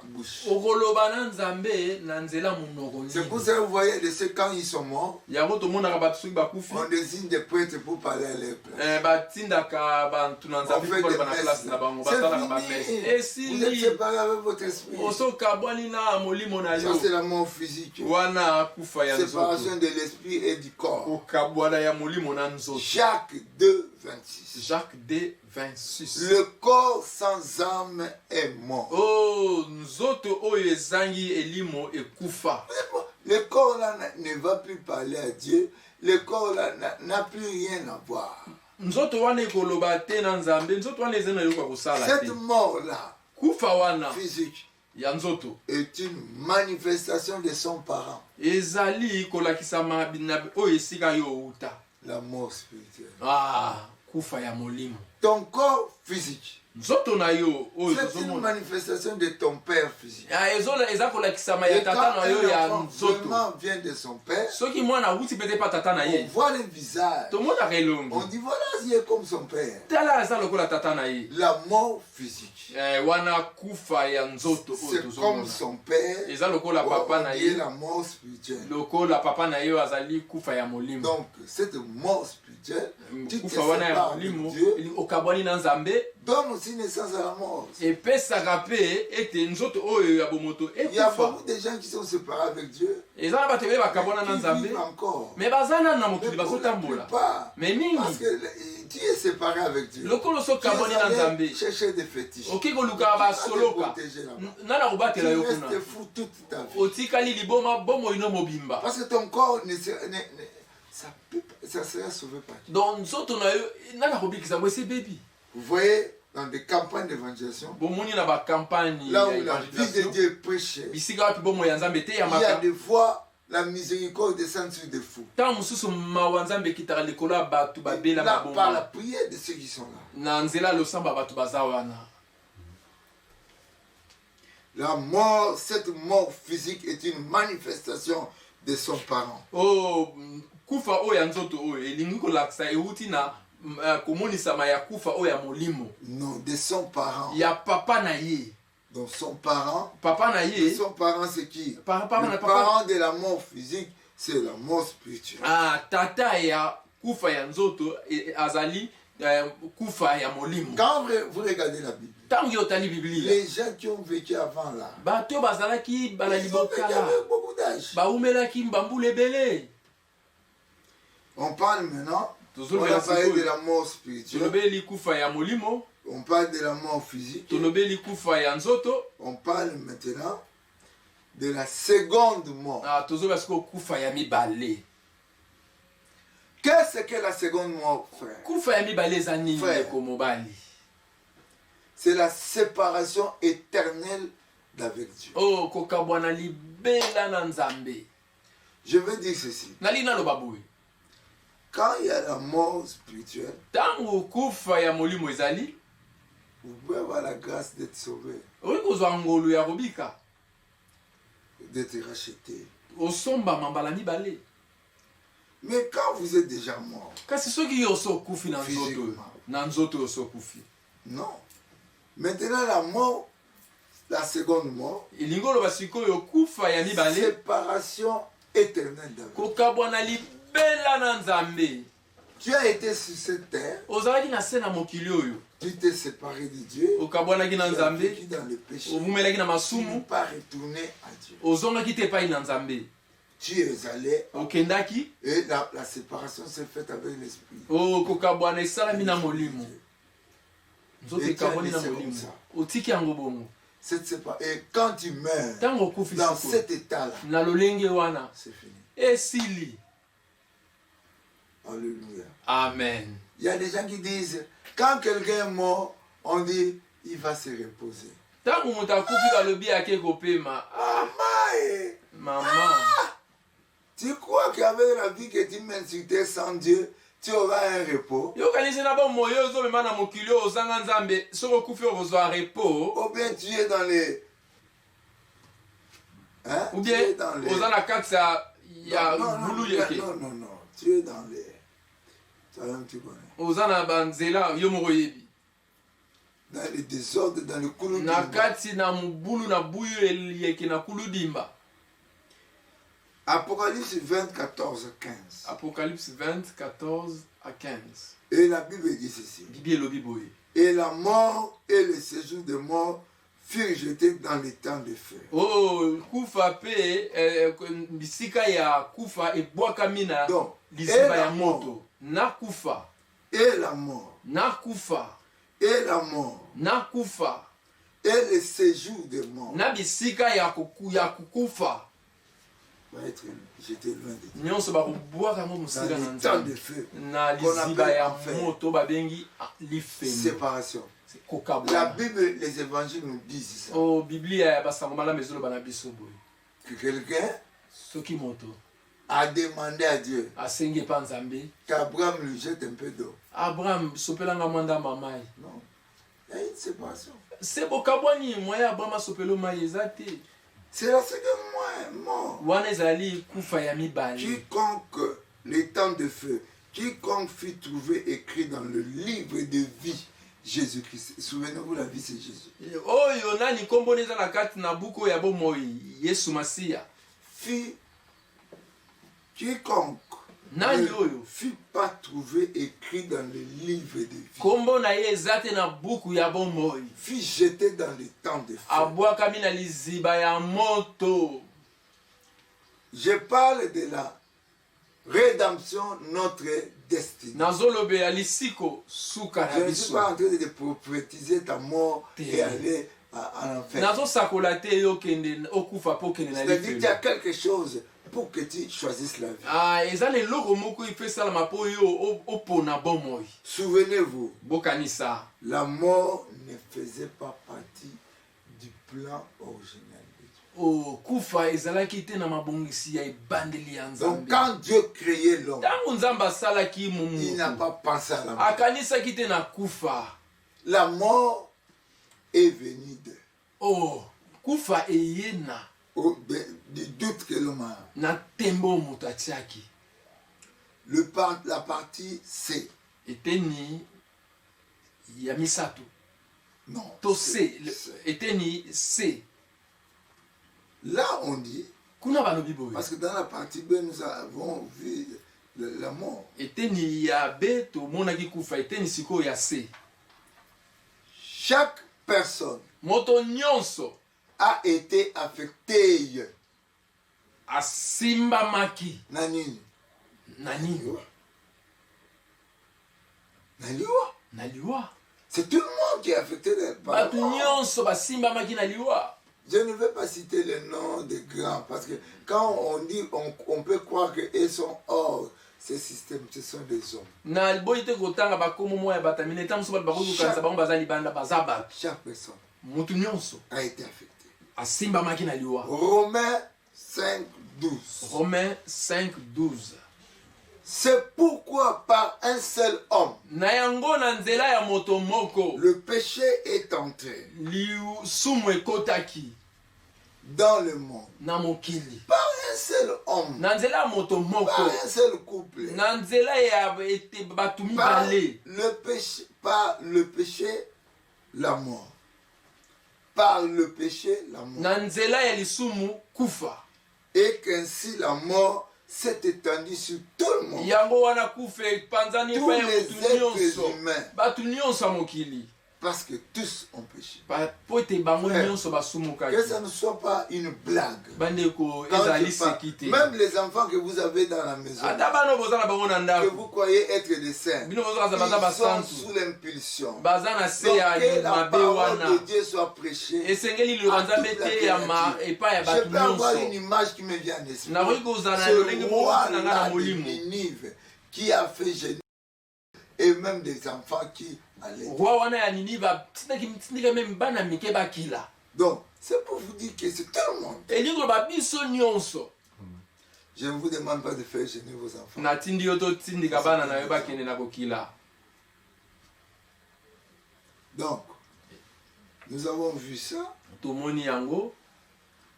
[SPEAKER 4] bouche?
[SPEAKER 3] Okoloba na nzambe na nzela monoko.
[SPEAKER 4] C'est pour ça que vous voyez de ceux quand ils sont morts,
[SPEAKER 3] Yango to mona ka batu bakufi.
[SPEAKER 4] on désigne des prêtres pour parler à leur place.
[SPEAKER 3] Batindaka bantu na
[SPEAKER 4] On
[SPEAKER 3] nzambe
[SPEAKER 4] fait
[SPEAKER 3] ko
[SPEAKER 4] des
[SPEAKER 3] ba na place na bango batala ka ba messe.
[SPEAKER 4] messes. Vous êtes séparés avec votre esprit.
[SPEAKER 3] Oso kabwani na molimo na
[SPEAKER 4] Ça
[SPEAKER 3] yo.
[SPEAKER 4] c'est la mort physique.
[SPEAKER 3] Wana kufa ya nzoto.
[SPEAKER 4] Séparation de l'esprit et du corps.
[SPEAKER 3] Okabwana ya molimo na nzoto.
[SPEAKER 4] Jacques 2, 26.
[SPEAKER 3] Jacques D 26.
[SPEAKER 4] Le corps sans âme est mort.
[SPEAKER 3] Oh, nzoto oyo ezangi elimo ekufa.
[SPEAKER 4] Le corps là ne va plus parler à Dieu. Le corps là n'a plus rien à voir.
[SPEAKER 3] Nzoto wana ekoloba te na nzambe, nzoto wana ezana yoka kosala te.
[SPEAKER 4] Cette mort là,
[SPEAKER 3] Kufa wana
[SPEAKER 4] physique,
[SPEAKER 3] ya nzoto
[SPEAKER 4] est une manifestation de son parent.
[SPEAKER 3] ezali kolakisama bina oyo esika yo uta.
[SPEAKER 4] La mort spirituelle.
[SPEAKER 3] Ah, kufa ya molimo.
[SPEAKER 4] Ton corps physique,
[SPEAKER 3] Nzoto na yo oyo
[SPEAKER 4] c'est une
[SPEAKER 3] tozomona.
[SPEAKER 4] manifestation de ton père physique.
[SPEAKER 3] Ah, eza kolakisama ya
[SPEAKER 4] Et quand
[SPEAKER 3] tata na yo ya
[SPEAKER 4] un enfant
[SPEAKER 3] nzoto.
[SPEAKER 4] vraiment vient de son père,
[SPEAKER 3] Soki mwana wuti pete pa tata na
[SPEAKER 4] on
[SPEAKER 3] ye.
[SPEAKER 4] voit le visage.
[SPEAKER 3] Tomona kelongi.
[SPEAKER 4] On dit voilà, il est comme son père.
[SPEAKER 3] Tala eza lokola tata na ye.
[SPEAKER 4] La mort physique,
[SPEAKER 3] Wana kufa ya nzoto oyo
[SPEAKER 4] c'est comme
[SPEAKER 3] tozomona.
[SPEAKER 4] son père.
[SPEAKER 3] Eza lokola
[SPEAKER 4] Ou
[SPEAKER 3] papa
[SPEAKER 4] on
[SPEAKER 3] na
[SPEAKER 4] dit
[SPEAKER 3] ye.
[SPEAKER 4] la mort spirituelle.
[SPEAKER 3] Lokola papa na ye azali kufa ya molimo.
[SPEAKER 4] Donc, cette mort spirituelle, tu te
[SPEAKER 3] Kufa wana ya
[SPEAKER 4] sépares de
[SPEAKER 3] molimo
[SPEAKER 4] Dieu,
[SPEAKER 3] okabwani na nzambe
[SPEAKER 4] donne aussi naissance à la mort.
[SPEAKER 3] epesaka pe ete nzoto oyo ya bomoto
[SPEAKER 4] Il y a
[SPEAKER 3] ekufa.
[SPEAKER 4] beaucoup de gens qui sont séparés avec Dieu,
[SPEAKER 3] Eza na bato ebe bakabwana na
[SPEAKER 4] qui
[SPEAKER 3] nzambe
[SPEAKER 4] vivent encore.
[SPEAKER 3] me baza nanu na
[SPEAKER 4] Mais
[SPEAKER 3] mokili
[SPEAKER 4] pour la
[SPEAKER 3] bazotambola.
[SPEAKER 4] plupart,
[SPEAKER 3] Me
[SPEAKER 4] parce
[SPEAKER 3] mingi
[SPEAKER 4] que tu es séparé avec Dieu.
[SPEAKER 3] lokolo so
[SPEAKER 4] Tu es
[SPEAKER 3] kabwani na
[SPEAKER 4] allé
[SPEAKER 3] nzambe
[SPEAKER 4] chercher des fétiches.
[SPEAKER 3] oki koluka basoloka
[SPEAKER 4] Protéger là-bas.
[SPEAKER 3] nana
[SPEAKER 4] Tu
[SPEAKER 3] kobatela yo
[SPEAKER 4] restes
[SPEAKER 3] kuna
[SPEAKER 4] fou toute ta vie.
[SPEAKER 3] otikali liboma bomoi no mobimba.
[SPEAKER 4] Parce que ton corps ça sera sauvé par Dieu.
[SPEAKER 3] Donc nzoto na yo nana kobikisa mo ese bebi.
[SPEAKER 4] Vous voyez, dans des campagnes d'évangélisation,
[SPEAKER 3] Bomoni na ba campagne
[SPEAKER 4] là
[SPEAKER 3] ya
[SPEAKER 4] où la vie de
[SPEAKER 3] evangelisation.
[SPEAKER 4] Dieu est prêchée,
[SPEAKER 3] Bisika wapi bomoi ya nzambe te
[SPEAKER 4] il y a
[SPEAKER 3] yamaka.
[SPEAKER 4] des fois la miséricorde descend sur des fous.
[SPEAKER 3] Ntango mosusu mawa nzambe ekitaka likolo ya bato babela
[SPEAKER 4] Là, par la
[SPEAKER 3] maboma
[SPEAKER 4] prière de ceux qui sont là.
[SPEAKER 3] na nzela losamba bato baza wana.
[SPEAKER 4] La mort, cette mort physique est une manifestation de son parent.
[SPEAKER 3] Oh, kufa oyo ya nzoto oyo elingi kolakisa euti na komonisama ya kufa oyo ya molimo
[SPEAKER 4] Non, de son parent.
[SPEAKER 3] ya papa na ye.
[SPEAKER 4] Donc son parent,
[SPEAKER 3] Papa na ye
[SPEAKER 4] son parent c'est qui?
[SPEAKER 3] Papa,
[SPEAKER 4] Le
[SPEAKER 3] papa.
[SPEAKER 4] parent de la mort physique, c'est la mort spirituelle.
[SPEAKER 3] tata ya kufa ya nzoto azali kufa ya molimo.
[SPEAKER 4] Quand vous regardez la Bible,
[SPEAKER 3] Ntango otali biblia
[SPEAKER 4] les gens qui ont vécu avant là,
[SPEAKER 3] bato bazalaki bala
[SPEAKER 4] ils ont vécu
[SPEAKER 3] libokala
[SPEAKER 4] avec beaucoup d'âge.
[SPEAKER 3] baumelaki mbambula ebele.
[SPEAKER 4] On parle maintenant, on
[SPEAKER 3] Tozolobela
[SPEAKER 4] a parlé
[SPEAKER 3] sikoyo.
[SPEAKER 4] de la mort spirituelle,
[SPEAKER 3] Tolobeli kufa ya molimo,
[SPEAKER 4] on parle de la mort physique,
[SPEAKER 3] tolobeli kufa ya nzoto,
[SPEAKER 4] on parle maintenant de la seconde mort.
[SPEAKER 3] tozobela siko kufa ya mibale.
[SPEAKER 4] Qu'est-ce que la seconde mort, frère?
[SPEAKER 3] Kufa ya mibale eza nini
[SPEAKER 4] Frère.
[SPEAKER 3] ndeko mobali?
[SPEAKER 4] C'est la séparation éternelle d'avec Dieu.
[SPEAKER 3] Oh, kokabwana libela na nzambe.
[SPEAKER 4] Je veux dire ceci.
[SPEAKER 3] Nali naloba boye.
[SPEAKER 4] Quand il y a la mort spirituelle,
[SPEAKER 3] Tango kufa ya molimo ezali,
[SPEAKER 4] vous pouvez avoir la grâce d'être sauvé,
[SPEAKER 3] oyi kozwa ngolu ya kobika,
[SPEAKER 4] d'être racheté.
[SPEAKER 3] osomba mambala mibale.
[SPEAKER 4] Mais quand vous êtes déjà mort,
[SPEAKER 3] Kasi soki yo so kufi na nzoto,
[SPEAKER 4] Physiquement.
[SPEAKER 3] na nzoto yo so kufi.
[SPEAKER 4] non. Maintenant, la mort, la seconde mort,
[SPEAKER 3] Elingi oloba sikoyo kufa ya mibale,
[SPEAKER 4] séparation éternelle d'avec.
[SPEAKER 3] kokabwana libela na nzambe.
[SPEAKER 4] Tu as été sur cette terre,
[SPEAKER 3] Ozalaki na se na mokili oyo,
[SPEAKER 4] tu t'es séparé de Dieu,
[SPEAKER 3] okabwanaki na
[SPEAKER 4] tu as
[SPEAKER 3] nzambe,
[SPEAKER 4] vécu dans le péché,
[SPEAKER 3] ovumelaki na
[SPEAKER 4] tu n'es
[SPEAKER 3] masumu,
[SPEAKER 4] pas retourné à Dieu.
[SPEAKER 3] ozongaki te epai na nzambe,
[SPEAKER 4] Tu es allé
[SPEAKER 3] okendaki,
[SPEAKER 4] et la séparation s'est faite avec l'esprit.
[SPEAKER 3] kokabwana esalami na molimo. Nzoto
[SPEAKER 4] Et tu as
[SPEAKER 3] ekabwani na
[SPEAKER 4] laissé comme
[SPEAKER 3] molimo,
[SPEAKER 4] ça.
[SPEAKER 3] otiki yango bongo.
[SPEAKER 4] Et quand tu meurs
[SPEAKER 3] Ntango okufi
[SPEAKER 4] dans
[SPEAKER 3] sikoyo,
[SPEAKER 4] cet état-là,
[SPEAKER 3] na lolenge wana,
[SPEAKER 4] c'est fini.
[SPEAKER 3] esili.
[SPEAKER 4] Alléluia.
[SPEAKER 3] Amen.
[SPEAKER 4] Il y a des gens qui disent, quand quelqu'un est mort, on dit, il va se reposer.
[SPEAKER 3] Tango mutakufi kalobi ake kopema. Maman.
[SPEAKER 4] Tu crois qu'avec la vie que tu mènes sur terre sans Dieu, tu auras un repos?
[SPEAKER 3] Yo kanisi na ba moyo zo mema na mokili ozanga nzambe soko kufi ozwa repos.
[SPEAKER 4] Ou bien tu es dans les hein?
[SPEAKER 3] Ou bien ozana katsa ya bulu yeke.
[SPEAKER 4] Non, tu es dans les toi-même tu connais.
[SPEAKER 3] Ozana banzela yo moko yebi.
[SPEAKER 4] Dans les désordres, dans le koulou.
[SPEAKER 3] Na kati na mbulu na buyu yeke na kuludimba.
[SPEAKER 4] Apocalypse 20, 14, 15.
[SPEAKER 3] Apocalypse 20, 14 à 15.
[SPEAKER 4] Et la Bible dit ceci.
[SPEAKER 3] Bibi elobi boye.
[SPEAKER 4] Et la mort et le séjour de mort furent jetés dans les temps de feu.
[SPEAKER 3] Oh, kufa pe bisika ya kufa ebwaka mina
[SPEAKER 4] Donc,
[SPEAKER 3] liziba ya moto. Na kufa.
[SPEAKER 4] Et la mort.
[SPEAKER 3] Na kufa.
[SPEAKER 4] Et la mort.
[SPEAKER 3] Na kufa.
[SPEAKER 4] Et le séjour de mort.
[SPEAKER 3] Na bisika ya kukufa.
[SPEAKER 4] Va être jeté loin de Dieu.
[SPEAKER 3] Nyonso ba kubwaka mo
[SPEAKER 4] Dans
[SPEAKER 3] musika na
[SPEAKER 4] les temps
[SPEAKER 3] nzambe.
[SPEAKER 4] de feu.
[SPEAKER 3] Na liziba ya moto babengi lifemi.
[SPEAKER 4] Séparation.
[SPEAKER 3] C'est kokabwa.
[SPEAKER 4] La Bible, les évangiles nous disent ça.
[SPEAKER 3] Oh, Biblia ya basango mala mezolo bana biso boye.
[SPEAKER 4] Que quelqu'un
[SPEAKER 3] Soki moto
[SPEAKER 4] a demandé à Dieu
[SPEAKER 3] asenge pa nzambe.
[SPEAKER 4] qu'Abraham lui jette un peu d'eau.
[SPEAKER 3] Abraham sopelanga mwanda mamai.
[SPEAKER 4] Non. Il y a une séparation.
[SPEAKER 3] C'est bokabwani moya Abraham sopelo mai ezate.
[SPEAKER 4] C'est la seconde mort.
[SPEAKER 3] Wana ezali kufa ya mibale.
[SPEAKER 4] Quiconque, les temps de feu, quiconque fut trouvé écrit dans le livre de vie, Jésus-Christ. Souvenez-vous, la vie c'est Jésus.
[SPEAKER 3] Oyo nani kombo neza na kati na buko ya bomoi Yesu Masia.
[SPEAKER 4] Quiconque
[SPEAKER 3] Nani
[SPEAKER 4] ne
[SPEAKER 3] oyo
[SPEAKER 4] fut pas trouvé écrit dans le livre de vie,
[SPEAKER 3] kombo na ye ezate na buku ya bomoi.
[SPEAKER 4] fut jeté dans les temps de feu.
[SPEAKER 3] Abwakami na liziba ya moto.
[SPEAKER 4] Je parle de la rédemption, notre destinée.
[SPEAKER 3] Nazolobe ya lisiko suka
[SPEAKER 4] Je
[SPEAKER 3] na
[SPEAKER 4] ne suis
[SPEAKER 3] biso.
[SPEAKER 4] pas en train de prophétiser ta mort et aller en enfer.
[SPEAKER 3] Nazo sakola te yo kende okufa po kende na
[SPEAKER 4] C'est-à-dire qu'il y a
[SPEAKER 3] lifelo.
[SPEAKER 4] quelque chose pour que tu choisisses la vie.
[SPEAKER 3] Ah, ezali eloko moko ipesalama po yo opona bomoi.
[SPEAKER 4] Souvenez-vous,
[SPEAKER 3] Bokanisa.
[SPEAKER 4] la mort ne faisait pas partie du plan original de Dieu.
[SPEAKER 3] Oh, kufa ezalaki te na mabongisi ya ebandeli ya
[SPEAKER 4] Donc
[SPEAKER 3] nzambe.
[SPEAKER 4] quand Dieu créait l'homme,
[SPEAKER 3] Ntango nzambe asalaki
[SPEAKER 4] il n'a
[SPEAKER 3] momutu
[SPEAKER 4] pas pensé à la mort.
[SPEAKER 3] akanisaki te na kufa.
[SPEAKER 4] La mort est venue
[SPEAKER 3] Oh, kufa eyena
[SPEAKER 4] du doute que l'homme a.
[SPEAKER 3] na tembo moto atiaki.
[SPEAKER 4] La partie C.
[SPEAKER 3] Eteni ya misato.
[SPEAKER 4] Non.
[SPEAKER 3] To
[SPEAKER 4] c'est-
[SPEAKER 3] C. Eteni C.
[SPEAKER 4] Là, on dit,
[SPEAKER 3] Kuna balobi boye.
[SPEAKER 4] parce que dans la partie B, nous avons vu la mort.
[SPEAKER 3] Eteni ya B tomonaki kufa. Eteni sikoyo ya C.
[SPEAKER 4] Chaque personne
[SPEAKER 3] Moto nyonso
[SPEAKER 4] a été affectée.
[SPEAKER 3] asimbamaki
[SPEAKER 4] Na nini?
[SPEAKER 3] na nini?
[SPEAKER 4] Na liwa.
[SPEAKER 3] Na liwa.
[SPEAKER 4] C'est tout le monde qui est affecté par la
[SPEAKER 3] Bato
[SPEAKER 4] mort.
[SPEAKER 3] nyonso basimbamaki na liwa.
[SPEAKER 4] Je ne vais pas citer les noms des grands parce que quand on dit, on peut croire qu'ils sont hors ces systèmes, ce sont des hommes.
[SPEAKER 3] Na boyi te kotanga bakomo moya batamine tamuso bato bakokanisa bango baza libanda baza bato.
[SPEAKER 4] Chaque personne
[SPEAKER 3] Mutu nyonso
[SPEAKER 4] a été affectée.
[SPEAKER 3] asimbamaki na liwa.
[SPEAKER 4] Romains 5, 12.
[SPEAKER 3] Romains 5, 12.
[SPEAKER 4] C'est pourquoi par un seul homme,
[SPEAKER 3] Na yango na nzela ya moto moko
[SPEAKER 4] le péché est entré
[SPEAKER 3] lisumu ekotaki
[SPEAKER 4] dans le monde.
[SPEAKER 3] na mokili.
[SPEAKER 4] Par un seul homme,
[SPEAKER 3] Na nzela ya moto moko
[SPEAKER 4] par un seul couple.
[SPEAKER 3] na nzela ya bato
[SPEAKER 4] Par
[SPEAKER 3] mibale.
[SPEAKER 4] le péché, la mort. Par le péché, la mort.
[SPEAKER 3] Na nzela ya lisumu kufa.
[SPEAKER 4] Et qu'ainsi la mort s'est étendue sur tout le monde.
[SPEAKER 3] Yango wana kufa panzani
[SPEAKER 4] Tous
[SPEAKER 3] pa ya
[SPEAKER 4] les
[SPEAKER 3] mutu
[SPEAKER 4] êtres
[SPEAKER 3] nyonso.
[SPEAKER 4] humains.
[SPEAKER 3] Bato nyonso ya mokili.
[SPEAKER 4] Parce que tous ont péché.
[SPEAKER 3] Po ete bango
[SPEAKER 4] Frère,
[SPEAKER 3] nyonso basumukaki.
[SPEAKER 4] Que ça ne soit pas une blague.
[SPEAKER 3] Bandeko
[SPEAKER 4] Quand
[SPEAKER 3] ezali
[SPEAKER 4] je parle,
[SPEAKER 3] seki te.
[SPEAKER 4] même les enfants que vous avez dans la maison,
[SPEAKER 3] Ata bana boza na bango na
[SPEAKER 4] que
[SPEAKER 3] ndako.
[SPEAKER 4] vous croyez être des saints,
[SPEAKER 3] Bino boza baza
[SPEAKER 4] ils sont
[SPEAKER 3] basantu.
[SPEAKER 4] sous l'impulsion.
[SPEAKER 3] Baza na se
[SPEAKER 4] Donc
[SPEAKER 3] ya
[SPEAKER 4] que la
[SPEAKER 3] mabe
[SPEAKER 4] parole
[SPEAKER 3] wana.
[SPEAKER 4] de Dieu soit prêchée.
[SPEAKER 3] Esengeli liloba nzambe te ya ma epa ya
[SPEAKER 4] Je
[SPEAKER 3] bato
[SPEAKER 4] peux avoir une
[SPEAKER 3] nyonso.
[SPEAKER 4] image qui me vient à l'esprit.
[SPEAKER 3] Nakoki kozala na lolenge
[SPEAKER 4] Ce
[SPEAKER 3] moko na nga na
[SPEAKER 4] roi-là de
[SPEAKER 3] molimo.
[SPEAKER 4] Ninive qui a fait gêner et même des enfants qui allaient.
[SPEAKER 3] Roi wana ya Ninive atindaki meme bana mike bakila.
[SPEAKER 4] Donc, c'est pour vous dire que c'est tout le monde.
[SPEAKER 3] elingi koloba biso nyonso.
[SPEAKER 4] Je ne vous demande pas de faire gêner vos enfants.
[SPEAKER 3] natindi yo totindika bana na yo bakende na kokila.
[SPEAKER 4] Donc, nous avons vu ça.
[SPEAKER 3] tomoni yango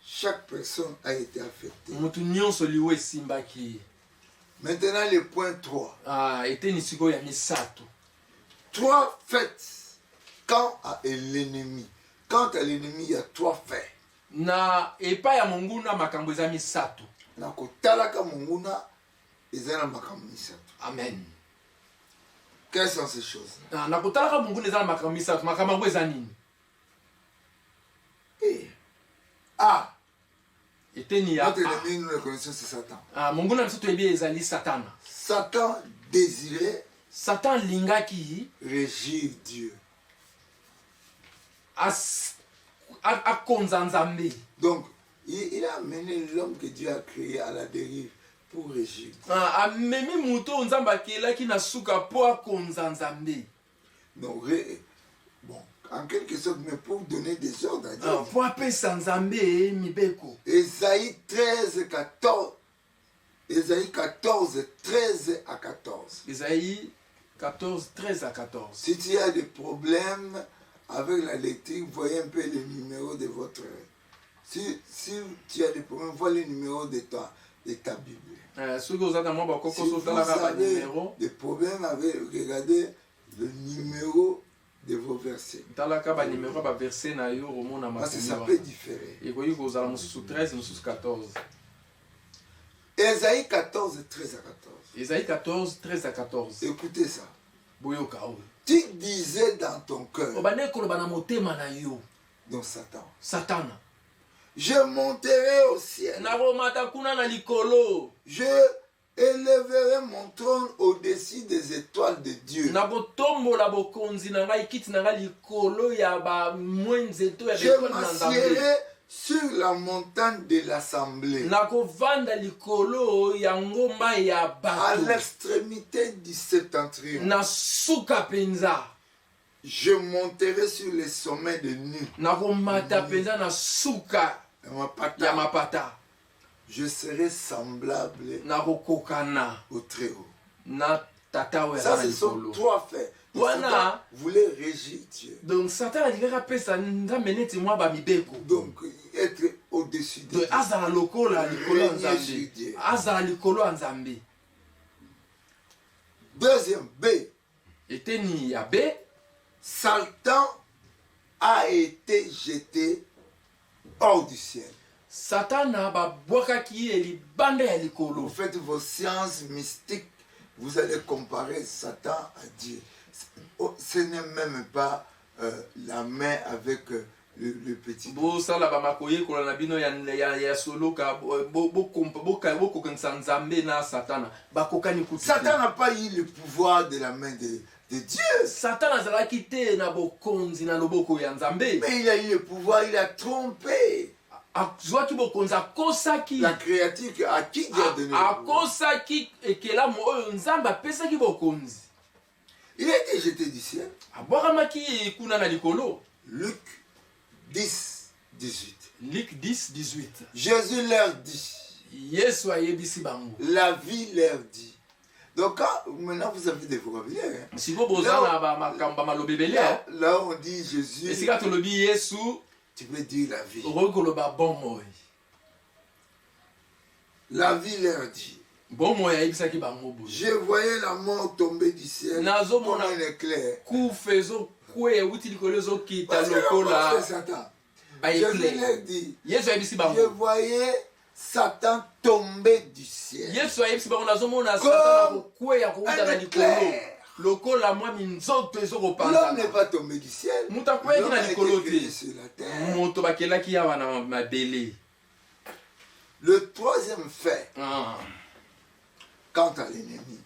[SPEAKER 4] Chaque personne a été affectée.
[SPEAKER 3] mutu nyonso liwo esimbaki.
[SPEAKER 4] Maintenant, le point 3.
[SPEAKER 3] eteni sikoyo ya misato.
[SPEAKER 4] 3 faits. Quant à l'ennemi. Quant à l'ennemi, il y a 3 faits.
[SPEAKER 3] na epai ya monguna makambo eza misato.
[SPEAKER 4] Na kotalaka monguna, ezana makambo misato.
[SPEAKER 3] Amen.
[SPEAKER 4] Quelles sont ces choses?
[SPEAKER 3] na kotalaka monguna eza na makambo misato. makambo yango eza nini? eteni ya
[SPEAKER 4] Notre ennemi, nous le connaissons, c'est Satan.
[SPEAKER 3] monguna na biso toyebi ezali satana.
[SPEAKER 4] Satan désirait
[SPEAKER 3] satan alingaki
[SPEAKER 4] régir Dieu.
[SPEAKER 3] akonza nzambe.
[SPEAKER 4] Donc, il a amené l'homme que Dieu a créé à la dérive pour régir.
[SPEAKER 3] amemi moto oyo nzambe akelaki na suka mpo akonza nzambe.
[SPEAKER 4] Non, bon, en quelque sorte, mais pour donner des ordres à Dieu.
[SPEAKER 3] mpo apesa nzambe mibeko.
[SPEAKER 4] Ésaïe 13, 14. Ésaïe 14, 13 à 14.
[SPEAKER 3] Ésaïe 14, 13 à 14.
[SPEAKER 4] Si tu as des problèmes avec la lecture, voyez un peu les numéros de votre... Si tu as des problèmes, vois les numéros de ta Bible.
[SPEAKER 3] Si vous avez
[SPEAKER 4] des problèmes avec... Regardez le numéro de vos versets. Parce que ça peut différer. Ésaïe 14, 13 à 14.
[SPEAKER 3] Ésaïe 14, 13 à 14.
[SPEAKER 4] Écoutez ça. Tu disais dans ton cœur, donc Satan, je monterai au ciel, je élèverai mon trône au-dessus des étoiles de Dieu. Je m'assierai sur la montagne de l'assemblée, à l'extrémité du septentrion. Je monterai sur les sommets de Nu. Je serai semblable au Très-Haut. Ça, ce sont 3 faits. Satan voulait régir Dieu.
[SPEAKER 3] Donc Satan a dit
[SPEAKER 4] Donc être au-dessus de Dieu. Deuxième, B. Satan a été jeté hors du ciel. Vous faites vos sciences mystiques, vous allez comparer Satan à Dieu. Ce n'est même pas la main avec le petit. Satan n'a pas eu le pouvoir de la main de Dieu. Mais il a eu le pouvoir, il a trompé la créature à qui Dieu a donné le pouvoir. Il a été jeté du ciel. Luc 10, 18.
[SPEAKER 3] Luc 10, 18.
[SPEAKER 4] Jésus leur dit. La vie leur dit. Donc maintenant vous avez des vocabulaires. Là on dit Jésus. Tu peux dire la vie. La vie leur dit. Je voyais la mort tomber du ciel comme un éclair. Parce que Satan. Jésus leur dit. Je voyais Satan tomber du ciel comme un éclair. L'homme n'est pas tombé du ciel. L'homme a été créé sur la terre. Le troisième fait, quant à l'ennemi,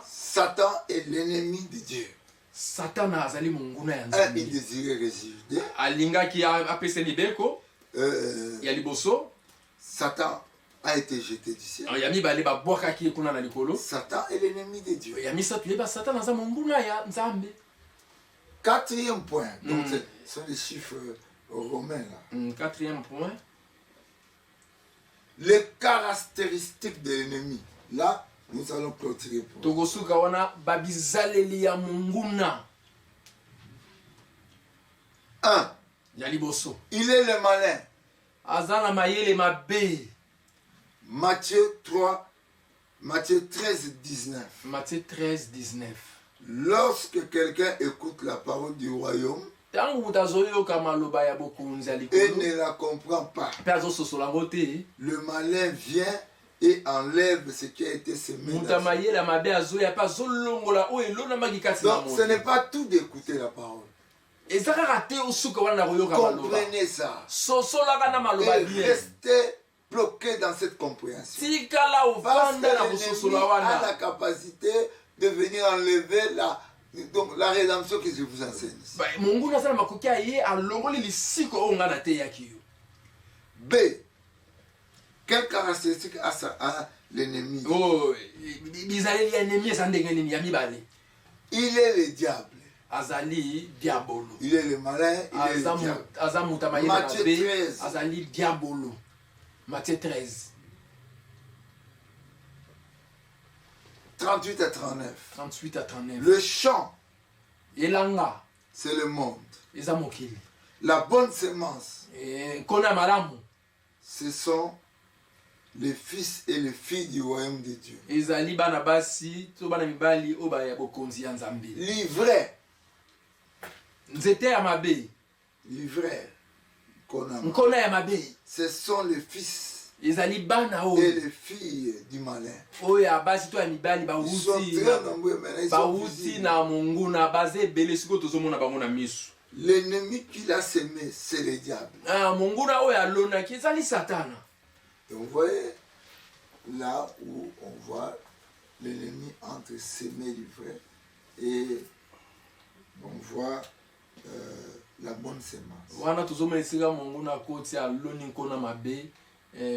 [SPEAKER 4] Satan est l'ennemi de Dieu. Il désirait résider. Satan a été jeté du ciel. Satan est l'ennemi de Dieu. Quatrième point. Donc, ce sont des chiffres romains là.
[SPEAKER 3] Quatrième point.
[SPEAKER 4] Les caractéristiques de l'ennemi. Là, nous allons clôturer pour.
[SPEAKER 3] Togosuka wana babizaleli ya munguna.
[SPEAKER 4] 1.
[SPEAKER 3] Yaliboso.
[SPEAKER 4] Il est le malin.
[SPEAKER 3] Azana mayele mabe.
[SPEAKER 4] Matthieu 13, 19.
[SPEAKER 3] Matthieu 13, 19.
[SPEAKER 4] Lorsque quelqu'un écoute la parole du royaume
[SPEAKER 3] Tangu mutazoyoka maloba ya bokonzi
[SPEAKER 4] et
[SPEAKER 3] alikolo.
[SPEAKER 4] ne la comprend pas,
[SPEAKER 3] Peazo sosolango te.
[SPEAKER 4] le malin vient et enlève ce qui a été semé. dans
[SPEAKER 3] Muta mayele mabe azoya pa zolongola o elona magikati na
[SPEAKER 4] Donc
[SPEAKER 3] mo.
[SPEAKER 4] ce n'est pas tout d'écouter la parole.
[SPEAKER 3] Ezaka raté osuka wana koyoka maloba.
[SPEAKER 4] Comprenez ça.
[SPEAKER 3] Sosolaka na maloba
[SPEAKER 4] Et
[SPEAKER 3] bien.
[SPEAKER 4] restez bloqué dans cette compréhension.
[SPEAKER 3] Tikala
[SPEAKER 4] Parce que
[SPEAKER 3] ovanda na
[SPEAKER 4] l'ennemi
[SPEAKER 3] kososola
[SPEAKER 4] a
[SPEAKER 3] wana.
[SPEAKER 4] la capacité de venir enlever la rédemption que je vous enseigne.
[SPEAKER 3] Ba mungu na sana makoki aye alongoli lisiko o ngana te yakiyo.
[SPEAKER 4] B. Quelle caractéristique a l'ennemi?
[SPEAKER 3] Oh, bizaleli ya ennemi eza ndenge nini ya mibale.
[SPEAKER 4] Il est le diable.
[SPEAKER 3] Azali diabolo.
[SPEAKER 4] Il est le malin, il est le diable.
[SPEAKER 3] Azamuta mayele
[SPEAKER 4] Matthieu
[SPEAKER 3] mabe
[SPEAKER 4] 13.
[SPEAKER 3] azali diabolo. Matthieu 13.
[SPEAKER 4] 38 à 39.
[SPEAKER 3] 38 à 39.
[SPEAKER 4] Le champ,
[SPEAKER 3] Elanga
[SPEAKER 4] c'est le monde.
[SPEAKER 3] eza mokili.
[SPEAKER 4] La bonne semence,
[SPEAKER 3] Kona malamu
[SPEAKER 4] ce sont les fils et les filles du royaume de Dieu.
[SPEAKER 3] ezali bana basi to bana mibali o ba ya bokonzi ya Nzambe.
[SPEAKER 4] L'ivraie,
[SPEAKER 3] Nzete ya mabe,
[SPEAKER 4] l'ivraie,
[SPEAKER 3] nkona ya mabe
[SPEAKER 4] ce sont les fils
[SPEAKER 3] ezali bana o
[SPEAKER 4] et les filles du malin.
[SPEAKER 3] oyo ya basi to ya mibali
[SPEAKER 4] Ils sont très nombreux maintenant, ils sont
[SPEAKER 3] bauti
[SPEAKER 4] visibles.
[SPEAKER 3] na monguna baze ebele siko tozomona bango na miso.
[SPEAKER 4] L'ennemi qu'il a semé, c'est le diable.
[SPEAKER 3] Monguna oyo alonaki ezali satana.
[SPEAKER 4] Et vous voyez, là où on voit l'ennemi entre semer l'ivraie et on voit la bonne semence.
[SPEAKER 3] Wana tozomona esika monguna koti aloni nkona mabe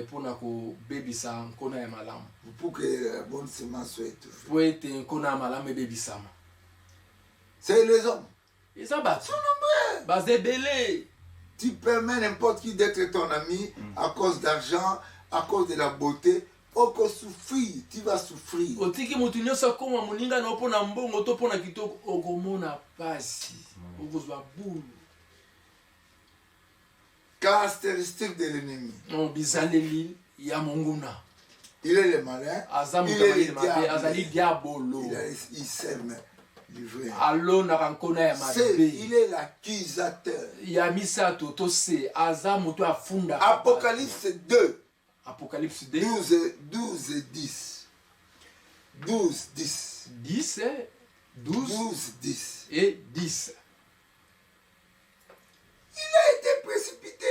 [SPEAKER 3] mpona kobebisa nkona ya malamu.
[SPEAKER 4] Pour que la bonne semence soit étouffée.
[SPEAKER 3] Po ete nkona ya malamu ebebisama.
[SPEAKER 4] C'est les hommes.
[SPEAKER 3] Eza bato baza ebele.
[SPEAKER 4] Tu permets n'importe qui d'être ton ami à cause d'argent, à cause de la beauté. Oko souffrir, tu vas souffrir.
[SPEAKER 3] Otiki mutu nyonso akoma moninga na mpona mbongo to mpona kitoko okomona pasi. Okozwa bulu.
[SPEAKER 4] Caractéristique de l'ennemi.
[SPEAKER 3] Bizaleli ya monguna.
[SPEAKER 4] Il est le malin.
[SPEAKER 3] Aza
[SPEAKER 4] Il
[SPEAKER 3] mutu
[SPEAKER 4] est
[SPEAKER 3] mayele
[SPEAKER 4] le
[SPEAKER 3] mabe azali
[SPEAKER 4] diable.
[SPEAKER 3] diabolo.
[SPEAKER 4] Il sème l'ivraie.
[SPEAKER 3] Alonaka nkona ya mabe.
[SPEAKER 4] Il est l'accusateur.
[SPEAKER 3] Ya misato to se aza mutu afunda.
[SPEAKER 4] Apocalypse 2.
[SPEAKER 3] Apocalypse 2.
[SPEAKER 4] 12 et 10. 12, 10.
[SPEAKER 3] 10, 12
[SPEAKER 4] 10.
[SPEAKER 3] et 10.
[SPEAKER 4] Il a été précipité.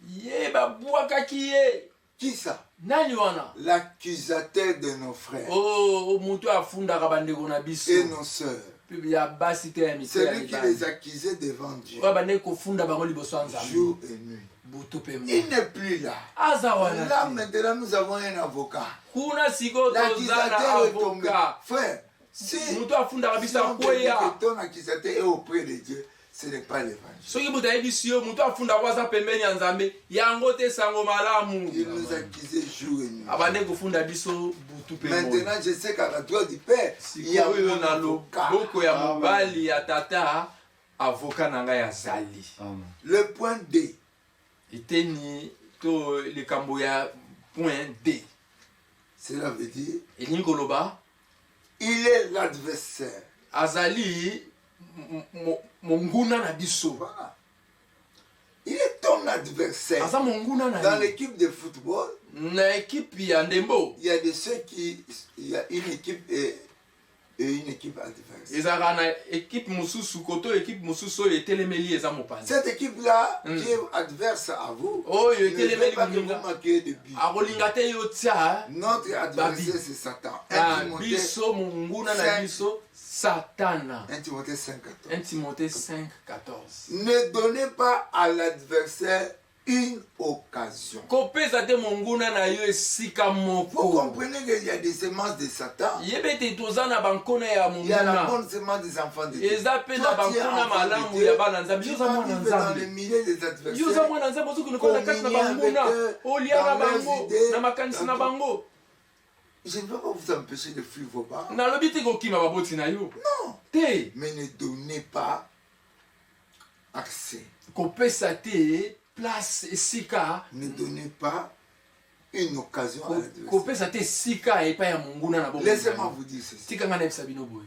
[SPEAKER 3] Ye babwakaki ye.
[SPEAKER 4] Qui ça?
[SPEAKER 3] Nani wana?
[SPEAKER 4] L'accusateur de nos frères
[SPEAKER 3] Oh, mutu afundaka bandeko na biso.
[SPEAKER 4] et nos sœurs.
[SPEAKER 3] Ya basi te ya mite ya
[SPEAKER 4] Celui qui
[SPEAKER 3] mibali.
[SPEAKER 4] les accusait devant Dieu,
[SPEAKER 3] Oyo bandeki kofunda bango liboso ya Nzambe.
[SPEAKER 4] jour et nuit.
[SPEAKER 3] Butu pe mo.
[SPEAKER 4] Il n'est plus là.
[SPEAKER 3] Aza wana
[SPEAKER 4] Là
[SPEAKER 3] te.
[SPEAKER 4] maintenant, nous avons un avocat.
[SPEAKER 3] Kuna siko toza na
[SPEAKER 4] L'accusateur est tombé.
[SPEAKER 3] avocat.
[SPEAKER 4] Frère, si
[SPEAKER 3] Mutu afundaka biso
[SPEAKER 4] on te dit
[SPEAKER 3] akweya.
[SPEAKER 4] que ton accusateur est auprès de Dieu, ce n'est pas l'évangile.
[SPEAKER 3] Soki mutu ayebisi yo mutu afundaka aza pembeni ya Nzambe yango te sango malamu.
[SPEAKER 4] Il nous accusait jour et nuit.
[SPEAKER 3] Abandeki kofunda biso butu pe mo.
[SPEAKER 4] Maintenant, je sais qu'à la droite du Père, il y a
[SPEAKER 3] sikoyo
[SPEAKER 4] un
[SPEAKER 3] na
[SPEAKER 4] avocat.
[SPEAKER 3] loboko ya mobali ya tata avoka na ngai azali.
[SPEAKER 4] Le point D,
[SPEAKER 3] Eteni to likambo ya point D.
[SPEAKER 4] cela veut dire,
[SPEAKER 3] Elingi koloba
[SPEAKER 4] il est l'adversaire.
[SPEAKER 3] azali monguna na biso.
[SPEAKER 4] Voilà. Il est ton adversaire.
[SPEAKER 3] Aza monguna na
[SPEAKER 4] Dans
[SPEAKER 3] ye.
[SPEAKER 4] l'équipe de football,
[SPEAKER 3] Na équipe ya ndembo
[SPEAKER 4] il y a de ceux qui... Il y a une équipe et une équipe adverse.
[SPEAKER 3] ezalaka na équipe mosusu koto équipe mosusu oyo etelemeli eza mopanzi.
[SPEAKER 4] Cette équipe-là, qui est adverse à vous,
[SPEAKER 3] Oyo
[SPEAKER 4] ne veut
[SPEAKER 3] etelemeli
[SPEAKER 4] pas que vous
[SPEAKER 3] moninga
[SPEAKER 4] marquiez de but.
[SPEAKER 3] akolinga te yo tia.
[SPEAKER 4] Notre adversaire, c'est Satan. 1
[SPEAKER 3] Ah,
[SPEAKER 4] Timothée,
[SPEAKER 3] biso monguna na biso satana.
[SPEAKER 4] 1 Timothée 5, 14.
[SPEAKER 3] 1 Timothée 5, 14.
[SPEAKER 4] Ne donnez pas à l'adversaire une occasion.
[SPEAKER 3] kopesa te monguna na yo esika
[SPEAKER 4] Vous
[SPEAKER 3] moko.
[SPEAKER 4] comprenez qu'il y a des semences de Satan.
[SPEAKER 3] Yebete toza na bankona ya
[SPEAKER 4] Il y a la
[SPEAKER 3] monguna.
[SPEAKER 4] bonne semence des enfants de Dieu.
[SPEAKER 3] Eza pe na
[SPEAKER 4] Toi, tu es
[SPEAKER 3] bankona
[SPEAKER 4] enfant
[SPEAKER 3] malamu
[SPEAKER 4] de Dieu,
[SPEAKER 3] ya bana nzambe.
[SPEAKER 4] tu
[SPEAKER 3] Yo za
[SPEAKER 4] vas
[SPEAKER 3] mwana
[SPEAKER 4] vivre dans le
[SPEAKER 3] nzambe.
[SPEAKER 4] milieu des
[SPEAKER 3] Yo za
[SPEAKER 4] adversaires.
[SPEAKER 3] mwana nzambe ozuki nikola kati na
[SPEAKER 4] Communier
[SPEAKER 3] banguna.
[SPEAKER 4] avec eux,
[SPEAKER 3] Olia na
[SPEAKER 4] dans leurs
[SPEAKER 3] bango
[SPEAKER 4] idées,
[SPEAKER 3] na makanisi na
[SPEAKER 4] dans tout.
[SPEAKER 3] bango.
[SPEAKER 4] Je ne peux pas vous empêcher de fuir vos parents.
[SPEAKER 3] Nalobi te kokima baboti na yo.
[SPEAKER 4] Non.
[SPEAKER 3] Te
[SPEAKER 4] Mais ne donnez pas accès.
[SPEAKER 3] kopesa te place esika.
[SPEAKER 4] Ne donnez pas une occasion à l'adversaire.
[SPEAKER 3] Kopesa te esika epai ya monguna na bongo.
[SPEAKER 4] Laissez-moi vous dire ceci.
[SPEAKER 3] Tika nga na yebisa bino boye.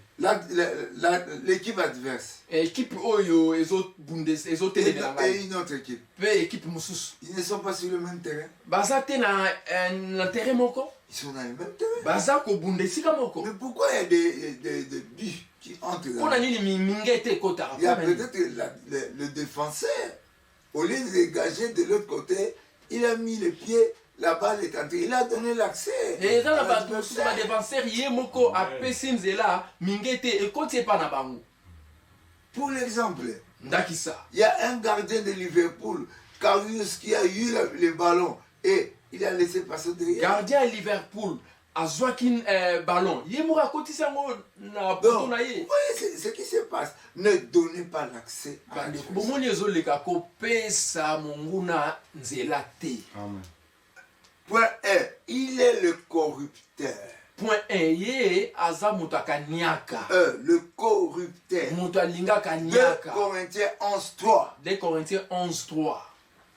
[SPEAKER 4] L'équipe adverse
[SPEAKER 3] Ekipe oyo ezotelemela
[SPEAKER 4] et
[SPEAKER 3] ngai
[SPEAKER 4] une autre équipe,
[SPEAKER 3] mpe ekipe mosusu
[SPEAKER 4] ils ne sont pas sur le même terrain.
[SPEAKER 3] baza te na terrain moko,
[SPEAKER 4] Ils sont dans le même terrain.
[SPEAKER 3] baza kobunda esika moko.
[SPEAKER 4] Mais pourquoi il y a des buts qui entrent dans
[SPEAKER 3] mpona nini mingi te ekotaka?
[SPEAKER 4] Il y a peut-être le défenseur, au lieu de dégager de l'autre côté, il a mis les pieds, la balle est entrée, il a donné l'accès.
[SPEAKER 3] eza na
[SPEAKER 4] à
[SPEAKER 3] bato mosusu
[SPEAKER 4] l'adversaire.
[SPEAKER 3] badefenseur ye moko apesi nzela mingi te ekoti epa na bango.
[SPEAKER 4] Pour l'exemple,
[SPEAKER 3] Ndakisa
[SPEAKER 4] il y a un gardien de Liverpool, Karius, qui a eu le ballon et il a laissé passer derrière.
[SPEAKER 3] gardien ya Liverpool azwaki ballon ye moko akotisi yango na
[SPEAKER 4] Donc,
[SPEAKER 3] poto
[SPEAKER 4] vous
[SPEAKER 3] na
[SPEAKER 4] voyez
[SPEAKER 3] ye.
[SPEAKER 4] ce qui se passe. Ne donnez pas l'accès à
[SPEAKER 3] bandeko
[SPEAKER 4] l'adversaire.
[SPEAKER 3] bomoni ezoleka kopesa monguna nzela te.
[SPEAKER 4] Point 1, il est le corrupteur.
[SPEAKER 3] Point 1 ye aza moto akaniaka,
[SPEAKER 4] Le corrupteur.
[SPEAKER 3] moto alingaka
[SPEAKER 4] 2
[SPEAKER 3] niaka.
[SPEAKER 4] Corinthiens 11, 3.
[SPEAKER 3] 2 Corinthiens 11:3.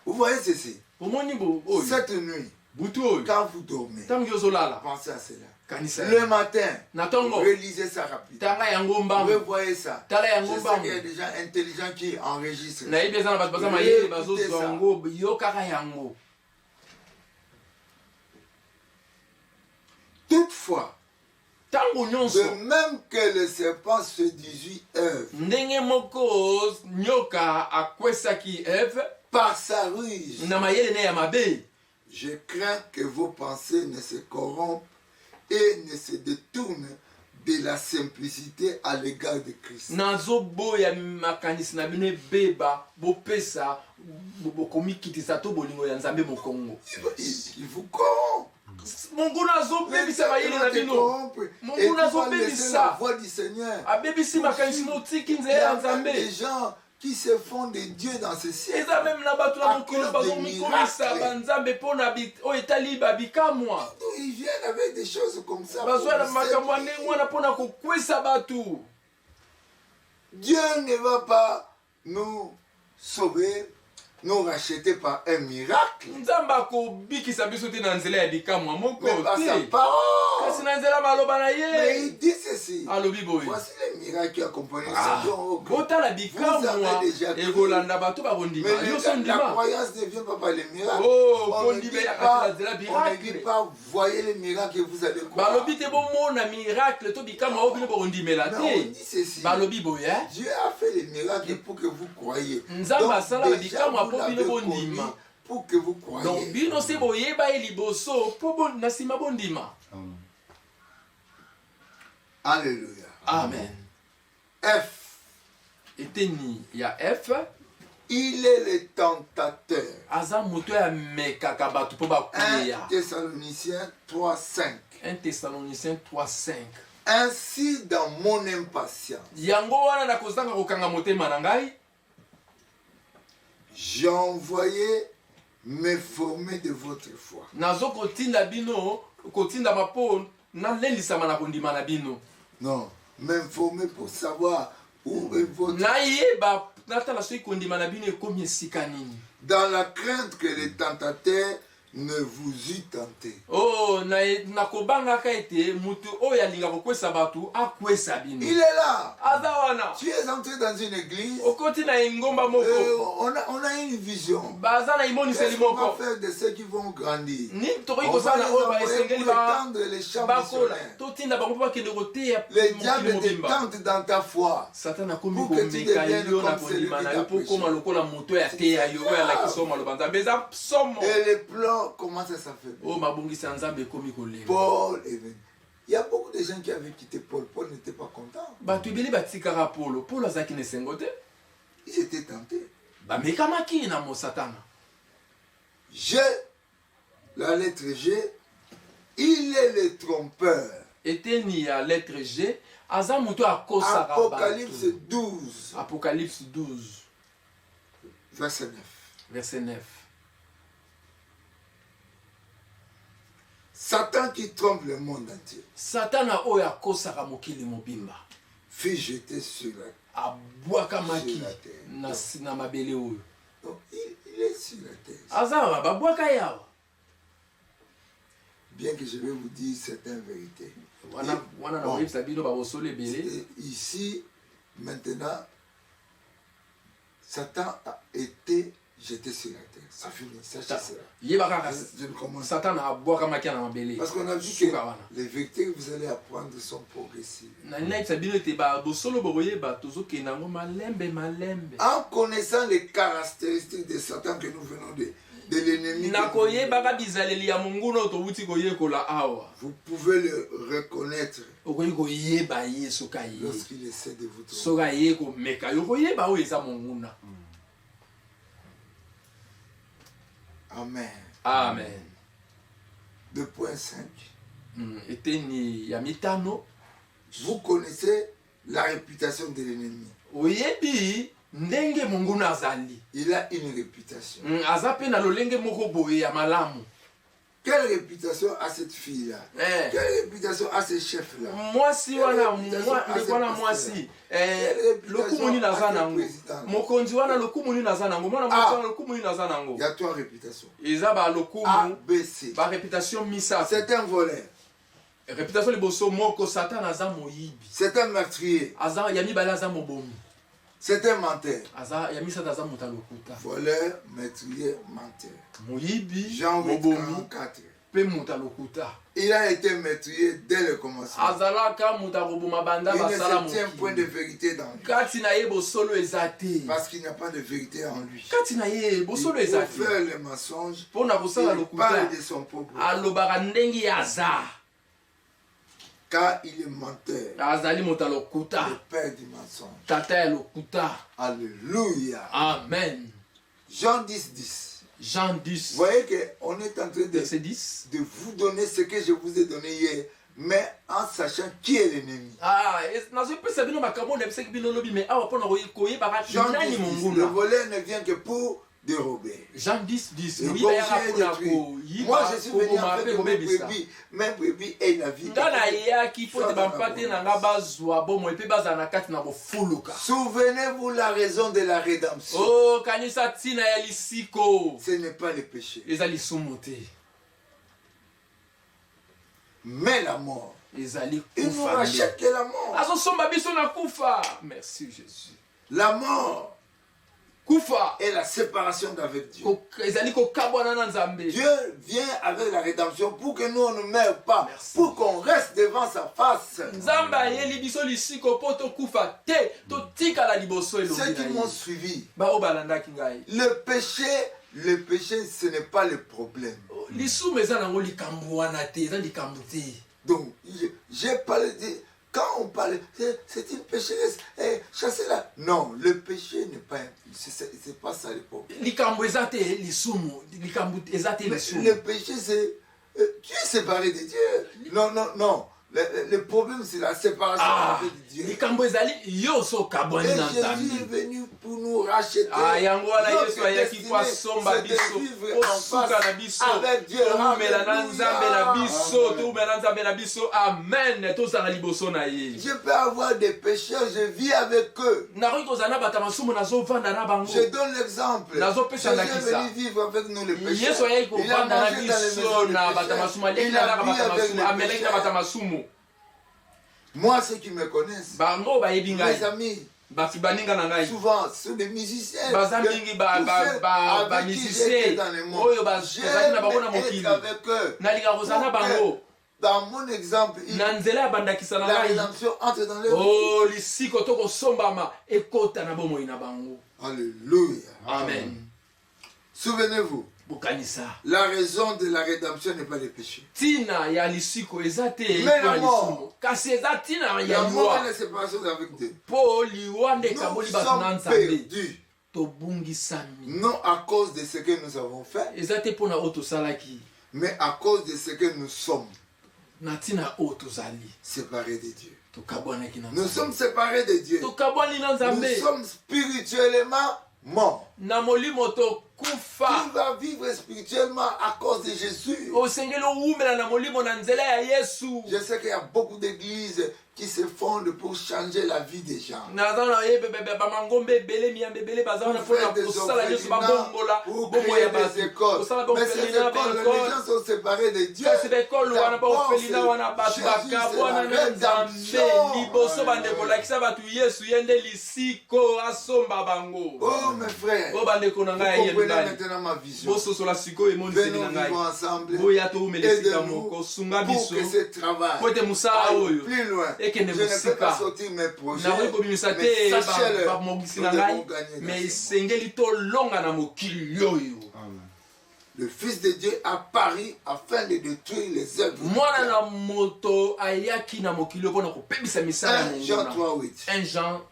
[SPEAKER 4] Vous voyez ceci.
[SPEAKER 3] omoni oyo
[SPEAKER 4] Cette nuit,
[SPEAKER 3] butu oyo
[SPEAKER 4] quand vous dormez,
[SPEAKER 3] ntango ozolala
[SPEAKER 4] pensez à cela.
[SPEAKER 3] kanisa
[SPEAKER 4] Le matin,
[SPEAKER 3] na ntongo
[SPEAKER 4] relisez ça rapidement.
[SPEAKER 3] tanga yango mbangu
[SPEAKER 4] Revoyez ça.
[SPEAKER 3] tala
[SPEAKER 4] Je
[SPEAKER 3] yango
[SPEAKER 4] sais qu'il y a
[SPEAKER 3] mbangu.
[SPEAKER 4] des gens intelligents qui enregistrent.
[SPEAKER 3] nayebi eza na bato baza mayele bazozwa yango yokaka yango.
[SPEAKER 4] Toutefois,
[SPEAKER 3] ntango nyonso
[SPEAKER 4] de même que le serpent séduit Ève
[SPEAKER 3] ndenge moko nyoka akwesaki Eve
[SPEAKER 4] par sa ruse,
[SPEAKER 3] na mayele ne ya mabe,
[SPEAKER 4] je crains que vos pensées ne se corrompent et ne se détournent de la simplicité à l'égard de Christ.
[SPEAKER 3] nazoboya makanisi na bino ebeba bopesa bokomikitisa to bolingo ya nzambe mokongo.
[SPEAKER 4] Il vous corrompt.
[SPEAKER 3] monguna azobebisa mayele na
[SPEAKER 4] te
[SPEAKER 3] bino,
[SPEAKER 4] corrompre. Et tu
[SPEAKER 3] monguna
[SPEAKER 4] vas laisser
[SPEAKER 3] azobebisa
[SPEAKER 4] la voix du Seigneur.
[SPEAKER 3] abebisi makanisi no otiki
[SPEAKER 4] Il
[SPEAKER 3] nzela
[SPEAKER 4] y
[SPEAKER 3] ya
[SPEAKER 4] a même
[SPEAKER 3] nzambe.
[SPEAKER 4] des gens qui se font des dieux dans ce siècle.
[SPEAKER 3] eza meme na bato na
[SPEAKER 4] À
[SPEAKER 3] mokolo
[SPEAKER 4] cause
[SPEAKER 3] bazomikomisa
[SPEAKER 4] des
[SPEAKER 3] banzambe mpo na oyo etali babikamwa,
[SPEAKER 4] D'où ils viennent avec des choses comme ça.
[SPEAKER 3] bazwa na
[SPEAKER 4] pour
[SPEAKER 3] makambo ya
[SPEAKER 4] séduire.
[SPEAKER 3] ndenge wana mpo na kokwesa bato.
[SPEAKER 4] Dieu ne va pas nous sauver, nous racheter par un miracle,
[SPEAKER 3] nzambe akobikisa biso te na nzela ya bikamwa moko
[SPEAKER 4] mais par sa
[SPEAKER 3] te,
[SPEAKER 4] parole.
[SPEAKER 3] kasi na nzela maloba na
[SPEAKER 4] Mais
[SPEAKER 3] ye.
[SPEAKER 4] il dit ceci.
[SPEAKER 3] alobi boye
[SPEAKER 4] Voici les miracles qui accompagnent
[SPEAKER 3] Ah,
[SPEAKER 4] ce don.
[SPEAKER 3] botala
[SPEAKER 4] Vous
[SPEAKER 3] bikamwa
[SPEAKER 4] avez déjà cru.
[SPEAKER 3] ekolanda bato bakondima
[SPEAKER 4] Mais
[SPEAKER 3] yo
[SPEAKER 4] la
[SPEAKER 3] sondima.
[SPEAKER 4] croyance ne vient pas par les miracles.
[SPEAKER 3] Oh,
[SPEAKER 4] on ne dit
[SPEAKER 3] kondima
[SPEAKER 4] pas,
[SPEAKER 3] akatela
[SPEAKER 4] on ne
[SPEAKER 3] miracle.
[SPEAKER 4] dit pas, voyez les miracles que vous allez croire.
[SPEAKER 3] balobi te bomona miracle to bikamwa oyo bino bokondimela
[SPEAKER 4] Mais on
[SPEAKER 3] te.
[SPEAKER 4] dit ceci.
[SPEAKER 3] balobi boye
[SPEAKER 4] Dieu a fait les miracles pour que vous croyez.
[SPEAKER 3] Nzambe
[SPEAKER 4] Donc,
[SPEAKER 3] asala na
[SPEAKER 4] déjà,
[SPEAKER 3] bikamwa
[SPEAKER 4] vous
[SPEAKER 3] mpo
[SPEAKER 4] l'avez
[SPEAKER 3] bino
[SPEAKER 4] connu
[SPEAKER 3] bondima.
[SPEAKER 4] pour que vous
[SPEAKER 3] donc
[SPEAKER 4] croyez.
[SPEAKER 3] bino se boyeba ye liboso mpo na nsima bondima.
[SPEAKER 4] Alléluia.
[SPEAKER 3] Amen.
[SPEAKER 4] F.
[SPEAKER 3] eteni ya F
[SPEAKER 4] Il est le tentateur.
[SPEAKER 3] aza moto ya mekaka bato mpo
[SPEAKER 4] 1
[SPEAKER 3] bakuleya.
[SPEAKER 4] Thessaloniciens 3:5.
[SPEAKER 3] 1 Thessaloniciens 3:5.
[SPEAKER 4] Ainsi, dans mon impatience,
[SPEAKER 3] yango wana nakozanga kokanga motema na ngai,
[SPEAKER 4] j'ai envoyé me former de votre foi.
[SPEAKER 3] nazo kotinda bino kotindama mpo nalelisama na kondima na bino.
[SPEAKER 4] Non, m'informer pour savoir où est votre...
[SPEAKER 3] nayeba natala soki kondima na bino ekomi esika nini.
[SPEAKER 4] Dans la crainte que les tentateurs ne vous eût tenté.
[SPEAKER 3] Oh, nakobangaka ete mutu oyo alinga kokwesa bato akwesa bino.
[SPEAKER 4] Il est là.
[SPEAKER 3] aza wana
[SPEAKER 4] Tu es entré dans une église.
[SPEAKER 3] okoti na engomba moko
[SPEAKER 4] On a une vision.
[SPEAKER 3] baza na imoniseli
[SPEAKER 4] Qu'est-ce qu'on va
[SPEAKER 3] moko
[SPEAKER 4] faire de ceux qui vont grandir?
[SPEAKER 3] nini tokoki
[SPEAKER 4] On va
[SPEAKER 3] kosala
[SPEAKER 4] les
[SPEAKER 3] na oyo
[SPEAKER 4] envoyer
[SPEAKER 3] baesengeli
[SPEAKER 4] pour étendre les champs
[SPEAKER 3] bakola
[SPEAKER 4] missionnaires.
[SPEAKER 3] totinda bango mpo bakende koteya
[SPEAKER 4] Les
[SPEAKER 3] mokili
[SPEAKER 4] diables te
[SPEAKER 3] mobimba.
[SPEAKER 4] tentent dans ta foi.
[SPEAKER 3] satana akomi
[SPEAKER 4] Pour que tu
[SPEAKER 3] komeka
[SPEAKER 4] deviennes
[SPEAKER 3] yo na
[SPEAKER 4] comme celui
[SPEAKER 3] kondima
[SPEAKER 4] qui
[SPEAKER 3] na
[SPEAKER 4] t'a
[SPEAKER 3] yo mpo
[SPEAKER 4] prêché.
[SPEAKER 3] koma lokola moto ya teya yo oyo alakisi yo maloba nzambe eza somo
[SPEAKER 4] Et les plans commencent à s'affaiblir.
[SPEAKER 3] oyo mabongisi ya nzambe ekomi kolenga.
[SPEAKER 4] Paul est venu. Il y a beaucoup de gens qui avaient quitté Paul. Paul n'était pas content.
[SPEAKER 3] bato ebele batikaka polo azalaki na esengo te,
[SPEAKER 4] Ils étaient tentés.
[SPEAKER 3] bamekamaki na mosatana.
[SPEAKER 4] G, la lettre G, il est le trompeur.
[SPEAKER 3] Eteni ya lettre G, aza muto akosaka
[SPEAKER 4] Apocalypse
[SPEAKER 3] bato.
[SPEAKER 4] 12,
[SPEAKER 3] Apocalypse 12,
[SPEAKER 4] verset 9.
[SPEAKER 3] verset 9.
[SPEAKER 4] Satan qui trompe le monde entier
[SPEAKER 3] Satana oyo akosaka mokili mobimba.
[SPEAKER 4] fut jeté sur la
[SPEAKER 3] Abwakamaki
[SPEAKER 4] Sur la terre.
[SPEAKER 3] na mabele oyo.
[SPEAKER 4] Donc, il est sur la terre.
[SPEAKER 3] Aza babwaka yawa.
[SPEAKER 4] Bien que je vais vous dire certaines vérités.
[SPEAKER 3] Wana na
[SPEAKER 4] Bon,
[SPEAKER 3] oyebisa bino babosolo ebele.
[SPEAKER 4] et ici, maintenant, Satan a été jeté sur la terre. C'est fini, sachez cela.
[SPEAKER 3] Yeba kaka
[SPEAKER 4] Je ne commence pas.
[SPEAKER 3] Satana abwakamaki na mabele.
[SPEAKER 4] Parce qu'on a vu que
[SPEAKER 3] Suka wana.
[SPEAKER 4] les vérités que vous allez apprendre sont progressives.
[SPEAKER 3] Na nayebisa bino ete babosolo bokoyeba tozokenda yango malembe malembe.
[SPEAKER 4] En connaissant les caractéristiques de Satan que nous venons de l'ennemi,
[SPEAKER 3] Nakoyebaka bizaleli ya monguna otowuti koyekola awa.
[SPEAKER 4] vous pouvez le reconnaître
[SPEAKER 3] Okoyi koyeba ye soka ye.
[SPEAKER 4] lorsqu'il essaie de vous tromper.
[SPEAKER 3] Soka ye komeka yo koyeba oyo eza monguna.
[SPEAKER 4] Amen.
[SPEAKER 3] Amen.
[SPEAKER 4] 2.5.
[SPEAKER 3] Eteni ya mitano.
[SPEAKER 4] Vous connaissez la réputation de l'ennemi.
[SPEAKER 3] Oyebi ndenge monguna azali.
[SPEAKER 4] Il a une réputation.
[SPEAKER 3] Aza pe na lolenge moko boye ya malamu.
[SPEAKER 4] Quelle réputation a cette fille-là?
[SPEAKER 3] Eh.
[SPEAKER 4] Quelle réputation a ce chef-là?
[SPEAKER 3] Mwasi wana mwasi lokumuni naza nango mokonzi wana lokumuni naza nango mwana mwasi wana lokumuni naza nango.
[SPEAKER 4] Il y a trois réputations.
[SPEAKER 3] Eza ba
[SPEAKER 4] A,
[SPEAKER 3] lokumu
[SPEAKER 4] B, C.
[SPEAKER 3] ba réputation misato.
[SPEAKER 4] C'est un voleur.
[SPEAKER 3] Réputation liboso moko Satan aza moyibi.
[SPEAKER 4] C'est un meurtrier.
[SPEAKER 3] Aza ya mibala aza mobomi.
[SPEAKER 4] C'est un menteur.
[SPEAKER 3] Aza ya misato aza muta lokuta.
[SPEAKER 4] Voleur, meurtrier, menteur.
[SPEAKER 3] Moyibi
[SPEAKER 4] Jean 8,
[SPEAKER 3] mobomi
[SPEAKER 4] 44.
[SPEAKER 3] pe muta lokuta.
[SPEAKER 4] Il a été meurtrier dès le commencement.
[SPEAKER 3] Azalaka muta koboma banda
[SPEAKER 4] Il ne
[SPEAKER 3] basala
[SPEAKER 4] se tient point de
[SPEAKER 3] mokili.
[SPEAKER 4] vérité dans lui.
[SPEAKER 3] Kati na ye bosolo ezate.
[SPEAKER 4] Parce qu'il n'y a pas de vérité en lui.
[SPEAKER 3] Kati na ye bosolo
[SPEAKER 4] Il
[SPEAKER 3] ezate.
[SPEAKER 4] faut faire le mensonge.
[SPEAKER 3] Pona kosala
[SPEAKER 4] Il
[SPEAKER 3] lokuta.
[SPEAKER 4] parle de son propre.
[SPEAKER 3] Alobaka ndenge yaza.
[SPEAKER 4] Car il est menteur.
[SPEAKER 3] Azali muta lokuta.
[SPEAKER 4] Le père du mensonge.
[SPEAKER 3] Tata ya lokuta.
[SPEAKER 4] Alléluia.
[SPEAKER 3] Amen.
[SPEAKER 4] Jean 10, 10.
[SPEAKER 3] Jean
[SPEAKER 4] Vous
[SPEAKER 3] 10,
[SPEAKER 4] voyez qu'on est en train
[SPEAKER 3] verset 10.
[SPEAKER 4] de vous donner ce que je vous ai donné hier, mais en sachant qui est l'ennemi.
[SPEAKER 3] Ah, nazopesa bino makambo na biseki bino lobi mais awa pona koyebaka
[SPEAKER 4] Jean
[SPEAKER 3] nani
[SPEAKER 4] 10, 10. Le
[SPEAKER 3] monguna.
[SPEAKER 4] voleur ne vient que pour dérober.
[SPEAKER 3] Jean 10, 10.
[SPEAKER 4] Le
[SPEAKER 3] Moyiba ya
[SPEAKER 4] berger est
[SPEAKER 3] pona
[SPEAKER 4] détruit.
[SPEAKER 3] koyiba
[SPEAKER 4] Moi, je suis venu
[SPEAKER 3] koboma
[SPEAKER 4] avec
[SPEAKER 3] pe
[SPEAKER 4] mes
[SPEAKER 3] kobebisa.
[SPEAKER 4] brebis. Mes brebis et la vie.
[SPEAKER 3] Ngana yaki po te bampate na nga bazwa bomo epe bazala na kati na kofuluka.
[SPEAKER 4] Souvenez-vous la raison de la rédemption.
[SPEAKER 3] Oh, kanisa tina ya lisiko.
[SPEAKER 4] Ce n'est pas le péché,
[SPEAKER 3] Eza lisumu te.
[SPEAKER 4] mais la mort.
[SPEAKER 3] Ezali
[SPEAKER 4] Il nous
[SPEAKER 3] kufa.
[SPEAKER 4] rachète que la mort.
[SPEAKER 3] Azosomba biso na kufa. Merci Jésus.
[SPEAKER 4] La mort
[SPEAKER 3] Kufa.
[SPEAKER 4] est la séparation d'avec Dieu.
[SPEAKER 3] Ezali kokabwana na Nzambe.
[SPEAKER 4] Dieu vient avec la rédemption pour que nous on ne meure pas,
[SPEAKER 3] Merci.
[SPEAKER 4] pour qu'on reste devant sa face.
[SPEAKER 3] Nzambe ayeli biso lisiko po tokufa te totikala liboso
[SPEAKER 4] Ceux
[SPEAKER 3] elongi
[SPEAKER 4] qui
[SPEAKER 3] na
[SPEAKER 4] m'ont
[SPEAKER 3] ye.
[SPEAKER 4] suivi,
[SPEAKER 3] Bao balandaki ngai.
[SPEAKER 4] le péché, ce n'est pas le problème.
[SPEAKER 3] Lisumu eza nango likambo wana te, eza likambo te.
[SPEAKER 4] Donc, j'ai parlé de... Quand on parle, c'est une pécheresse, chassez-la. Non, le péché n'est pas... C'est pas ça le problème.
[SPEAKER 3] Likambo eza te lisumu, likambo eza te
[SPEAKER 4] Mais
[SPEAKER 3] lisumu.
[SPEAKER 4] le péché, c'est... tu es séparé de Dieu. Non, non, non. Le problème, c'est la séparation
[SPEAKER 3] Ah,
[SPEAKER 4] avec Dieu.
[SPEAKER 3] likambo ezali yo so kabwani
[SPEAKER 4] Et
[SPEAKER 3] na
[SPEAKER 4] Jésus est
[SPEAKER 3] Nzambe.
[SPEAKER 4] venu pour nous racheter.
[SPEAKER 3] Ah, yango wana
[SPEAKER 4] Notre
[SPEAKER 3] Yesu ayaki
[SPEAKER 4] destinée,
[SPEAKER 3] po asomba
[SPEAKER 4] c'est de
[SPEAKER 3] biso,
[SPEAKER 4] vivre
[SPEAKER 3] po
[SPEAKER 4] en
[SPEAKER 3] suka
[SPEAKER 4] face
[SPEAKER 3] na biso,
[SPEAKER 4] avec Dieu.
[SPEAKER 3] toumela na Nzambe na biso,
[SPEAKER 4] Amen.
[SPEAKER 3] toumela na Nzambe na biso. Amen. Tozala liboso na ye.
[SPEAKER 4] Je peux avoir des pécheurs, je vis avec eux.
[SPEAKER 3] Nakoki kozala na bato ya masumu nazovanda na bango.
[SPEAKER 4] Je donne l'exemple.
[SPEAKER 3] Nazo
[SPEAKER 4] Jésus
[SPEAKER 3] pesa
[SPEAKER 4] est
[SPEAKER 3] ndakisa.
[SPEAKER 4] venu vivre avec nous les pécheurs.
[SPEAKER 3] Yesu ayaki
[SPEAKER 4] Il a
[SPEAKER 3] kovanda na
[SPEAKER 4] mangé dans les
[SPEAKER 3] biso
[SPEAKER 4] maisons des
[SPEAKER 3] na bato ya
[SPEAKER 4] pécheurs.
[SPEAKER 3] masumu, aleki
[SPEAKER 4] Il
[SPEAKER 3] na
[SPEAKER 4] a
[SPEAKER 3] naka
[SPEAKER 4] bu
[SPEAKER 3] bato ya
[SPEAKER 4] avec
[SPEAKER 3] masumu,
[SPEAKER 4] les
[SPEAKER 3] ameleki na bato ya
[SPEAKER 4] pécheurs.
[SPEAKER 3] masumu.
[SPEAKER 4] Moi, ceux qui me connaissent,
[SPEAKER 3] Bango bayebi
[SPEAKER 4] mes
[SPEAKER 3] ngai,
[SPEAKER 4] amis,
[SPEAKER 3] bafi baninga na ngai.
[SPEAKER 4] souvent, ce sont des musiciens.
[SPEAKER 3] Baza
[SPEAKER 4] Que
[SPEAKER 3] mingi
[SPEAKER 4] tous ceux avec qui j'ai été dans le monde,
[SPEAKER 3] oyo bazalaki na bango na
[SPEAKER 4] j'aime
[SPEAKER 3] mokili.
[SPEAKER 4] être avec eux.
[SPEAKER 3] Nalinga kozala na
[SPEAKER 4] Pour que,
[SPEAKER 3] bango.
[SPEAKER 4] dans mon exemple,
[SPEAKER 3] Na nzela ya bandakisa na
[SPEAKER 4] la
[SPEAKER 3] ngai.
[SPEAKER 4] rédemption entre dans leur vie.
[SPEAKER 3] Oh, lisiko tokosombama ekota na bomoi na bango.
[SPEAKER 4] Alléluia.
[SPEAKER 3] Amen.
[SPEAKER 4] Souvenez-vous,
[SPEAKER 3] Bokanisa.
[SPEAKER 4] la raison de la rédemption n'est pas le péché.
[SPEAKER 3] Tina ya lisiko eza te
[SPEAKER 4] Mais la
[SPEAKER 3] mpona
[SPEAKER 4] mort.
[SPEAKER 3] lisumu. Kasi eza tina ya
[SPEAKER 4] La mort
[SPEAKER 3] liwa.
[SPEAKER 4] est la séparation avec Dieu.
[SPEAKER 3] Po liwa nde ekaboli
[SPEAKER 4] Nous
[SPEAKER 3] bato na
[SPEAKER 4] sommes
[SPEAKER 3] Nzambe.
[SPEAKER 4] perdus. Non à cause de ce que nous avons fait, mais à cause de ce que nous sommes. Séparés de Dieu. Nous sommes séparés de Dieu. Nous sommes spirituellement morts. Tu vas vivre spirituellement à cause de Jésus. Je sais qu'il y a beaucoup d'églises qui se fondent pour changer la vie des gens. Pour faire des orphelinats, pour créer des écoles. Mais ces écoles, les gens sont séparés de Dieu. D'abord, Jésus, c'est la rédemption. Oh mes frères, vous comprenez maintenant ma vision. Venons vivre ensemble. Aidez-nous pour que ce travail aille plus loin. Je ne peux pas sortir mes projets, mais sachez-le, nous devons gagner. Le Fils de Dieu a pari afin de détruire les œuvres. 1 Jean 3:8.
[SPEAKER 3] 1 Jean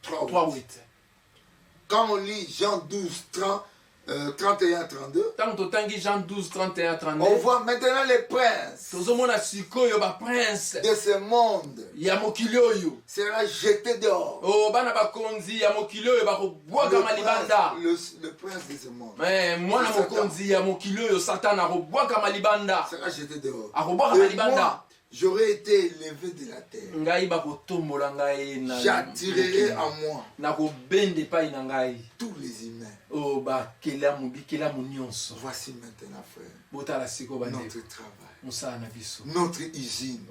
[SPEAKER 3] 3:8.
[SPEAKER 4] Quand on lit Jean 12, 31, 32,
[SPEAKER 3] Jean 12, 31, 32,
[SPEAKER 4] on voit maintenant les princes de ce monde sera jeté dehors. Le prince de ce monde sera jeté dehors. Et moi, j'aurais été élevé de la terre. J'attirerai à moi tous les humains. Voici maintenant, frère, notre travail, notre usine.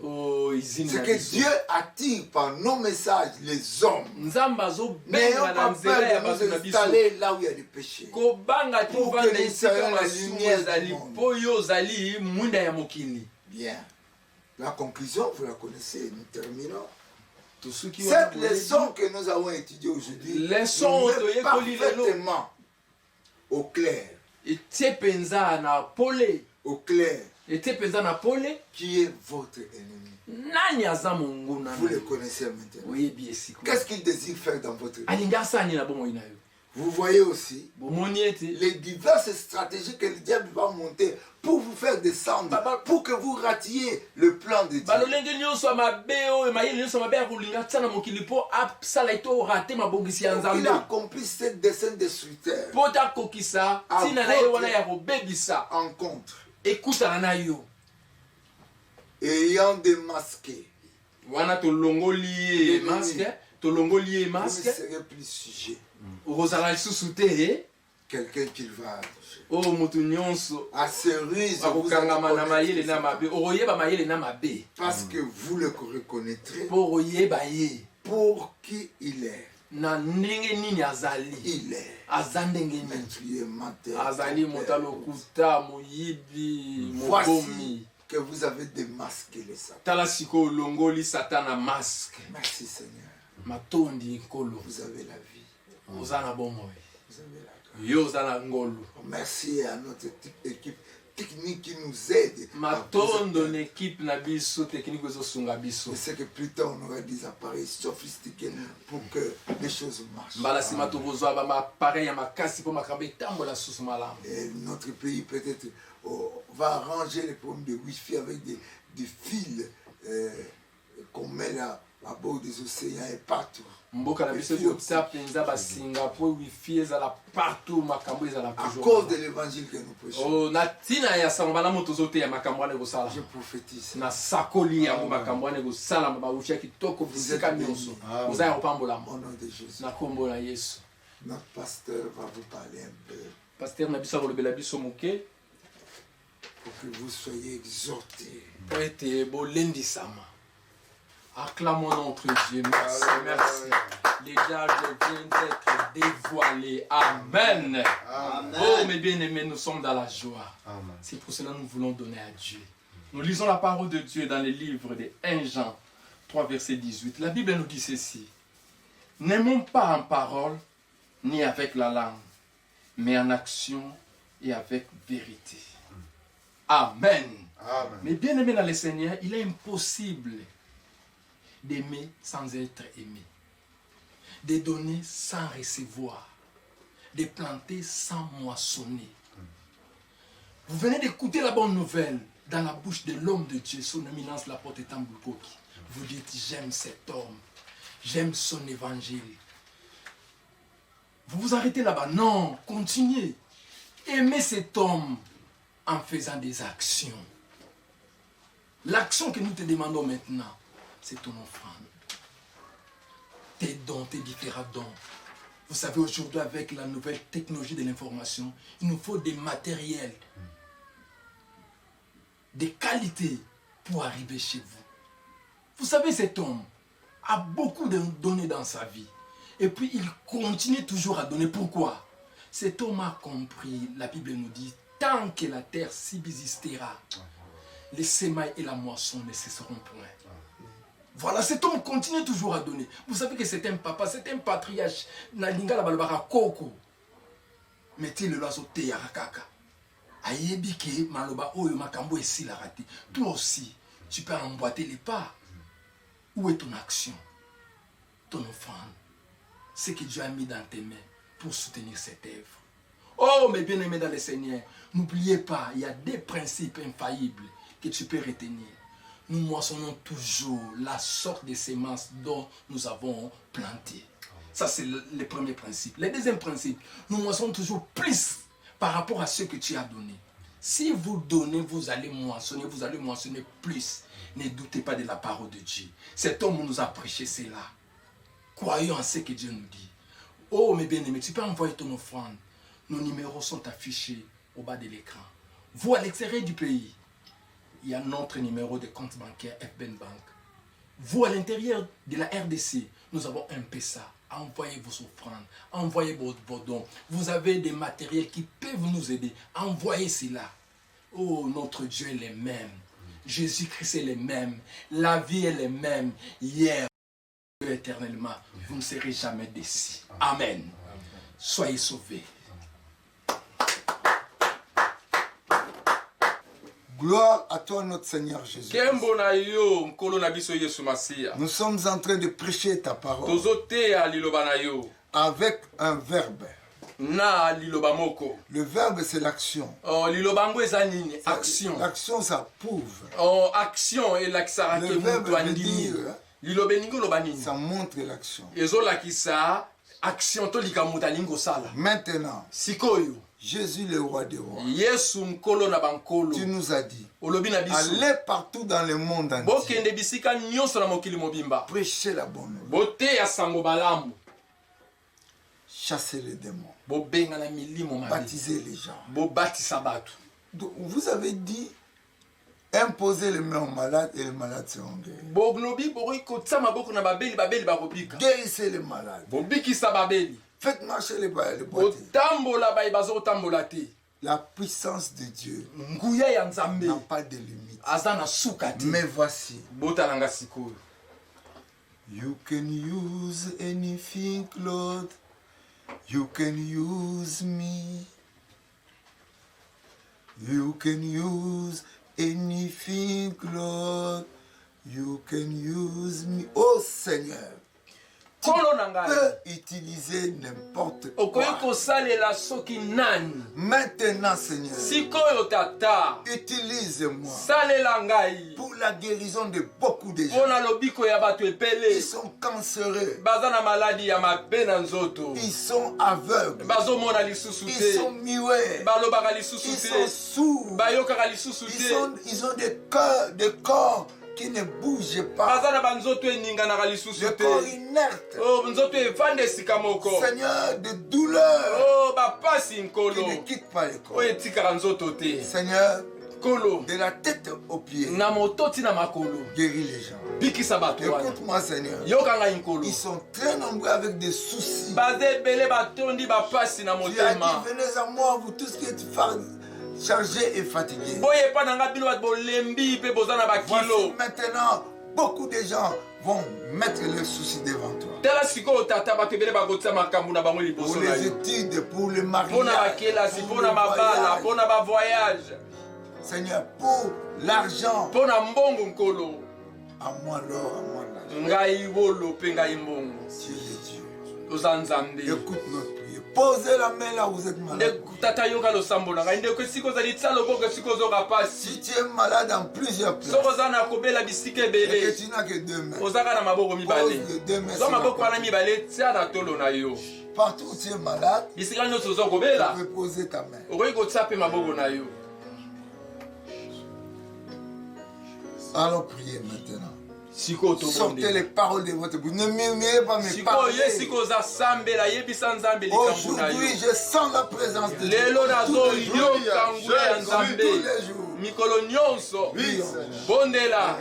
[SPEAKER 4] C'est que Dieu attire par nos messages les hommes. N'ayons pas peur de nous installer là où il y a des péchés. Pour que nous soyons la lumière du monde. Bien. La conclusion, vous la connaissez, nous terminons. Cette leçon que nous avons étudiée aujourd'hui nous met parfaitement au clair. Au clair. Qui est votre ennemi? Vous le connaissez maintenant. Qu'est-ce qu'il désire faire dans votre vie? Vous voyez aussi les diverses stratégies que le diable va monter pour vous faire descendre, pour que vous ratiez le plan de Dieu. Il a accompli cette dessein destructeur en contre, ayant démasqué. Vous ne serez plus sujet. Quelqu'un qui va à ce ruse parce que vous le reconnaîtrez pour qui il est. Il est meurtrier, menteur, voici que vous avez démasqué les satans. Merci Seigneur. Vous avez la vie. Vous avez la grâce. Merci à notre équipe technique qui nous aide. Je sais que plus tard on aura des appareils sophistiqués pour que les choses marchent. Et notre pays peut-être va arranger les problèmes de Wi-Fi avec des fils qu'on met là à bord des océans et partout. À cause de l'évangile que nous prêchons. Je prophétise. Vous êtes bénis. Au nom de Jésus. Notre pasteur va vous parler un peu. Pour que vous soyez exhortés.
[SPEAKER 3] Acclamons notre Dieu. Merci, merci. Les gages viennent d'être dévoilés. Amen. Amen. Oh, mes bien-aimés, nous sommes dans la joie. C'est pour cela que nous voulons donner à Dieu. Nous lisons la parole de Dieu dans le livre de 1 Jean 3, verset 18. La Bible nous dit ceci. N'aimons pas en parole, ni avec la langue, mais en action et avec vérité. Amen. Amen. Mais bien-aimés dans le Seigneur, il est impossible d'aimer sans être aimé, de donner sans recevoir. de planter sans moissonner. Vous venez d'écouter la bonne nouvelle dans la bouche de l'homme de Dieu, son éminence la porte Tambukoki. Vous dites, j'aime cet homme, j'aime son évangile. Vous vous arrêtez là-bas. Non, continuez. Aimez cet homme en faisant des actions. L'action que nous te demandons maintenant, c'est ton offrande. Tes dons, tes différents dons. Vous savez, aujourd'hui, avec la nouvelle technologie de l'information, il nous faut des matériels, des qualités pour arriver chez vous. Vous savez, cet homme a beaucoup donné dans sa vie. Et puis, il continue toujours à donner. Pourquoi? Cet homme a compris, la Bible nous dit, tant que la terre subsistera, les semailles et la moisson ne cesseront point. Voilà, cet homme continue toujours à donner. Vous savez que c'est un papa, c'est un patriarche. Nalinga la balbara koko. Mettez le loiseau te yarakaka. Ayebike maloba oyo makambo esi la rate. Toi aussi, tu peux emboîter les pas. Où est ton action? Ton offrande? Ce que Dieu a mis dans tes mains pour soutenir cette œuvre. Oh, mes bien-aimés dans le Seigneur, n'oubliez pas, il y a des principes infaillibles que tu peux retenir. Nous moissonnons toujours la sorte de semences dont nous avons planté. Ça, c'est le premier principe. Le deuxième principe, nous moissonnons toujours plus par rapport à ce que tu as donné. Si vous donnez, vous allez moissonner plus. Ne doutez pas de la parole de Dieu. Cet homme nous a prêché cela. Croyons en ce que Dieu nous dit. Oh, mes bien-aimés, tu peux envoyer ton offrande. Nos numéros sont affichés au bas de l'écran. Vous, à l'extérieur du pays, il y a notre numéro de compte bancaire FBN Bank. Vous, à l'intérieur de la RDC, nous avons un PESA. Envoyez vos offrandes, envoyez vos dons. Vous avez des matériels qui peuvent nous aider. Envoyez cela. Oh, notre Dieu est le même. Jésus-Christ est le même. La vie est le même. Hier, éternellement, vous ne serez jamais déçus. Amen. Soyez sauvés.
[SPEAKER 4] Gloire à toi, notre Seigneur Jésus. Nous sommes en train de prêcher ta parole avec un verbe. Le verbe, c'est l'action. L'action, ça prouve. Le verbe veut dire, ça montre l'action. Maintenant, Jésus le roi des rois, tu nous as dit, allez partout dans le monde entier, prêchez la bonne nouvelle, chassez les démons, baptisez les gens. Donc, vous avez dit, imposez les mains aux malades et les malades seront guéris. Guérissez les malades. Faites marcher les boiteux. La puissance de Dieu n'a pas de limite. Mais voici. You can use anything, Lord. You can use me. You can use anything, Lord. You can use me. Oh Seigneur. Tu peux utiliser n'importe quoi. Maintenant, Seigneur, utilise-moi pour la guérison de beaucoup de gens. Ils sont cancéreux. Ils sont aveugles. Ils sont muets. Ils sont sourds. Ils ont des corps qui ne bouge pas. Le corps inerte. Seigneur, de douleur qui ne quitte pas le corps. Seigneur, de la tête aux pieds, guéris les gens. Écoute-moi, Seigneur. Ils sont très nombreux avec des soucis. Tu as dit, venez à moi, vous tous qui êtes chargé et fatigué. Voici maintenant, beaucoup de gens vont mettre leurs soucis devant toi. Pour les études, pour le mariage, pour le voyage. Seigneur, pour l'argent. À moi l'or, à moi l'argent. Tu es le Dieu. Écoute notre prière. Posez la main là où vous êtes malade. Si tu es malade en plusieurs places, et que tu n'as que 2 mains, pose les 2 mains sur la tête. Partout où tu es malade, tu peux poser ta main. Allons prier maintenant. Sortez les paroles de votre bouche. Ne murmurez pas mes paroles. Aujourd'hui, je sens la présence de Dieu. Tous les jours.
[SPEAKER 3] Mikolo nyonso bondela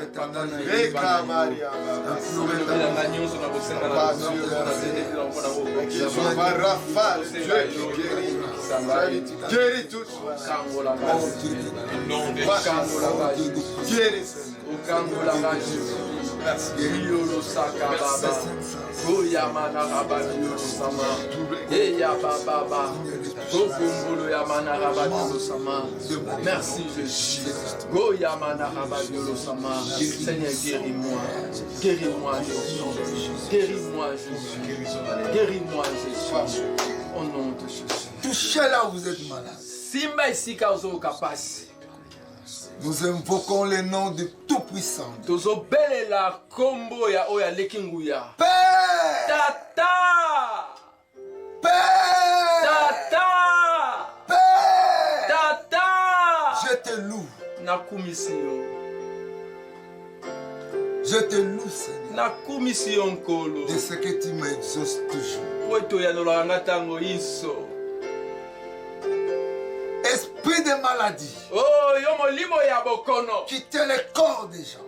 [SPEAKER 5] Guéris tous.
[SPEAKER 3] Merci Jésus. Seigneur, guéris-moi. Guéris-moi Jésus. Guéris-moi Jésus. Guéris-moi Jésus. Au nom de Jésus.
[SPEAKER 4] Touchez là où vous êtes malade.
[SPEAKER 3] Simba ici kauzo kapasi.
[SPEAKER 4] Nous invoquons le nom de Tout-Puissant.
[SPEAKER 3] Tozobelela kombo ya oya lekinguya.
[SPEAKER 4] Père!
[SPEAKER 3] Tata!
[SPEAKER 4] Père!
[SPEAKER 3] Tata!
[SPEAKER 4] Père!
[SPEAKER 3] Tata!
[SPEAKER 4] Je te loue.
[SPEAKER 3] Nakumisio.
[SPEAKER 4] Je te loue, Seigneur,
[SPEAKER 3] Nakumisio nkolo.
[SPEAKER 4] de ce que tu m'exauces toujours.
[SPEAKER 3] Weto ya lolanga tango iso.
[SPEAKER 4] Esprit de maladie,
[SPEAKER 3] Oh, yo molimo ya bokono.
[SPEAKER 4] quittez le corps des gens.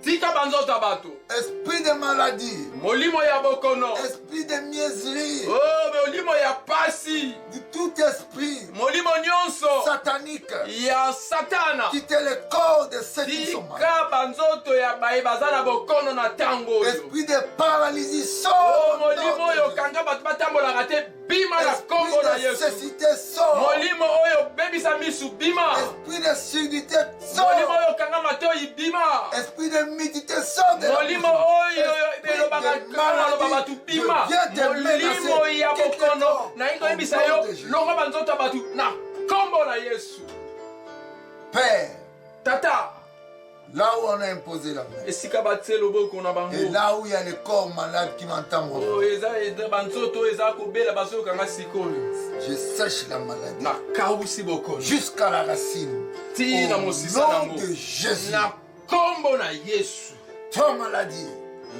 [SPEAKER 3] Tika banzota bato.
[SPEAKER 4] Esprit de maladie,
[SPEAKER 3] Molimo ya bokono.
[SPEAKER 4] esprit de miaiserie,
[SPEAKER 3] Oh, molimo ya pasi.
[SPEAKER 4] de tout esprit
[SPEAKER 3] Molimo nyonso.
[SPEAKER 4] satanique,
[SPEAKER 3] Ya satana.
[SPEAKER 4] quittez le corps de ceux qui sont malades.
[SPEAKER 3] Tika banzoto ya bae bazana bokono na tango yo.
[SPEAKER 4] Esprit de paralysie,
[SPEAKER 3] Oh,
[SPEAKER 4] sort.
[SPEAKER 3] molimo yo kanga bato batambolaka te bima na kombo na
[SPEAKER 4] Esprit de
[SPEAKER 3] Yesu.
[SPEAKER 4] cécité, sort.
[SPEAKER 3] Molimo oyo bebisa misu bima.
[SPEAKER 4] Esprit de surdité,
[SPEAKER 3] Molimo
[SPEAKER 4] sort.
[SPEAKER 3] oyo kanga matoi bima.
[SPEAKER 4] Esprit de midité, sort de la
[SPEAKER 3] Molimo
[SPEAKER 4] bouche.
[SPEAKER 3] oyo elobaka kanga loba batu bima. Molimo ya bokono na ingo ebisa yo longa banzoto ya batu na kombo na Yesu.
[SPEAKER 4] Père,
[SPEAKER 3] Tata,
[SPEAKER 4] là où on a imposé la main,
[SPEAKER 3] esika batie loboko na
[SPEAKER 4] et
[SPEAKER 3] bango.
[SPEAKER 4] là où il y a le corps malade qui m'entend,
[SPEAKER 3] Oh, eza banzoto eza kobela bazo kanga sikoyo.
[SPEAKER 4] je sèche la maladie
[SPEAKER 3] Na kausi bokono.
[SPEAKER 4] jusqu'à la racine.
[SPEAKER 3] Ti na
[SPEAKER 4] Au
[SPEAKER 3] mosisa
[SPEAKER 4] nom
[SPEAKER 3] nango.
[SPEAKER 4] de Jésus,
[SPEAKER 3] Na kombo na Yesu.
[SPEAKER 4] toi maladie,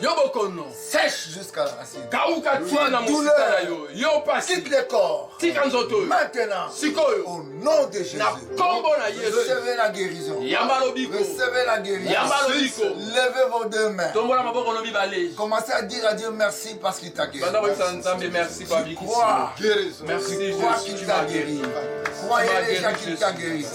[SPEAKER 3] Yo bokono.
[SPEAKER 4] sèche jusqu'à la racine.
[SPEAKER 3] Kauka ti na mosisa
[SPEAKER 4] douleur.
[SPEAKER 3] na yo. Yo pasi.
[SPEAKER 4] Quitte le corps.
[SPEAKER 3] Tika nzoto.
[SPEAKER 4] Maintenant,
[SPEAKER 3] Sikoyo.
[SPEAKER 4] au nom de Jésus,
[SPEAKER 3] Na kombo na Yesu.
[SPEAKER 4] recevez la guérison.
[SPEAKER 3] Yamba lobiko.
[SPEAKER 4] Recevez la guérison.
[SPEAKER 3] Yamba lobiko.
[SPEAKER 4] Levez vos 2 mains.
[SPEAKER 3] Tombola maboko no bibale.
[SPEAKER 4] Commencez à dire à Dieu merci parce qu'il t'a guéri.
[SPEAKER 3] Banda ko nzambe merci kwa
[SPEAKER 4] Tu
[SPEAKER 3] biki.
[SPEAKER 4] crois,
[SPEAKER 5] Guérison.
[SPEAKER 3] Merci
[SPEAKER 4] tu crois
[SPEAKER 3] Jésus,
[SPEAKER 4] qu'il
[SPEAKER 3] tu
[SPEAKER 4] t'a
[SPEAKER 3] m'as
[SPEAKER 4] guéri.
[SPEAKER 3] guéri.
[SPEAKER 4] Croyez
[SPEAKER 3] Tu m'as
[SPEAKER 4] déjà
[SPEAKER 3] guéri,
[SPEAKER 4] qu'il
[SPEAKER 3] Jésus.
[SPEAKER 4] t'a guéri.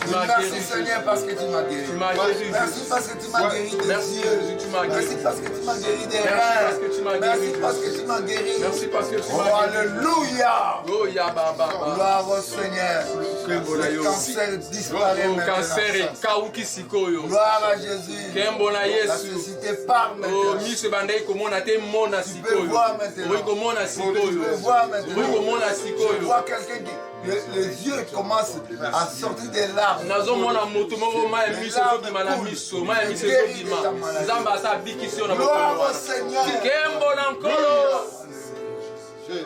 [SPEAKER 3] Tu m'as
[SPEAKER 4] Merci
[SPEAKER 3] guéri,
[SPEAKER 4] Seigneur
[SPEAKER 3] Jésus.
[SPEAKER 4] parce que tu m'as guéri.
[SPEAKER 3] Tu m'as guéri,
[SPEAKER 4] Merci
[SPEAKER 3] Jésus.
[SPEAKER 4] parce que tu m'as guéri des
[SPEAKER 3] Merci
[SPEAKER 4] yeux.
[SPEAKER 3] Jésus, tu m'as
[SPEAKER 4] Merci
[SPEAKER 3] guéri.
[SPEAKER 4] parce que tu m'as guéri des
[SPEAKER 3] Merci
[SPEAKER 4] reins.
[SPEAKER 3] parce que tu m'as guéri,
[SPEAKER 4] Merci parce que tu m'as guéri.
[SPEAKER 3] Merci parce que tu
[SPEAKER 4] Oh
[SPEAKER 3] m'as guéri.
[SPEAKER 4] alléluia.
[SPEAKER 3] Oh ya baba.
[SPEAKER 4] Gloire au Seigneur.
[SPEAKER 3] Kembo na
[SPEAKER 4] Le
[SPEAKER 3] yo.
[SPEAKER 4] cancer disparaît
[SPEAKER 3] Oh cancer
[SPEAKER 4] maintenant.
[SPEAKER 3] kauki sikoyo.
[SPEAKER 4] Gloire à Jésus.
[SPEAKER 3] Kembo na
[SPEAKER 4] La
[SPEAKER 3] Yesu.
[SPEAKER 4] cécité part
[SPEAKER 3] Oh
[SPEAKER 4] maintenant.
[SPEAKER 3] miso bandai komona te mona
[SPEAKER 4] Tu peux
[SPEAKER 3] sikoyo.
[SPEAKER 4] voir maintenant.
[SPEAKER 3] Oui komona
[SPEAKER 4] Tu
[SPEAKER 3] sikoyo.
[SPEAKER 4] peux voir maintenant.
[SPEAKER 3] Oui komona
[SPEAKER 4] Je
[SPEAKER 3] sikoyo.
[SPEAKER 4] vois quelqu'un qui les yeux commencent à sortir des larmes.
[SPEAKER 3] nazomona moto moko maya miso ezobima na miso maya miso ezobima nzambe asa bikisi yo na
[SPEAKER 4] Gloire
[SPEAKER 3] bokono
[SPEAKER 4] au
[SPEAKER 3] wana
[SPEAKER 4] Seigneur.
[SPEAKER 3] kembo na nkolo.
[SPEAKER 5] Jésus.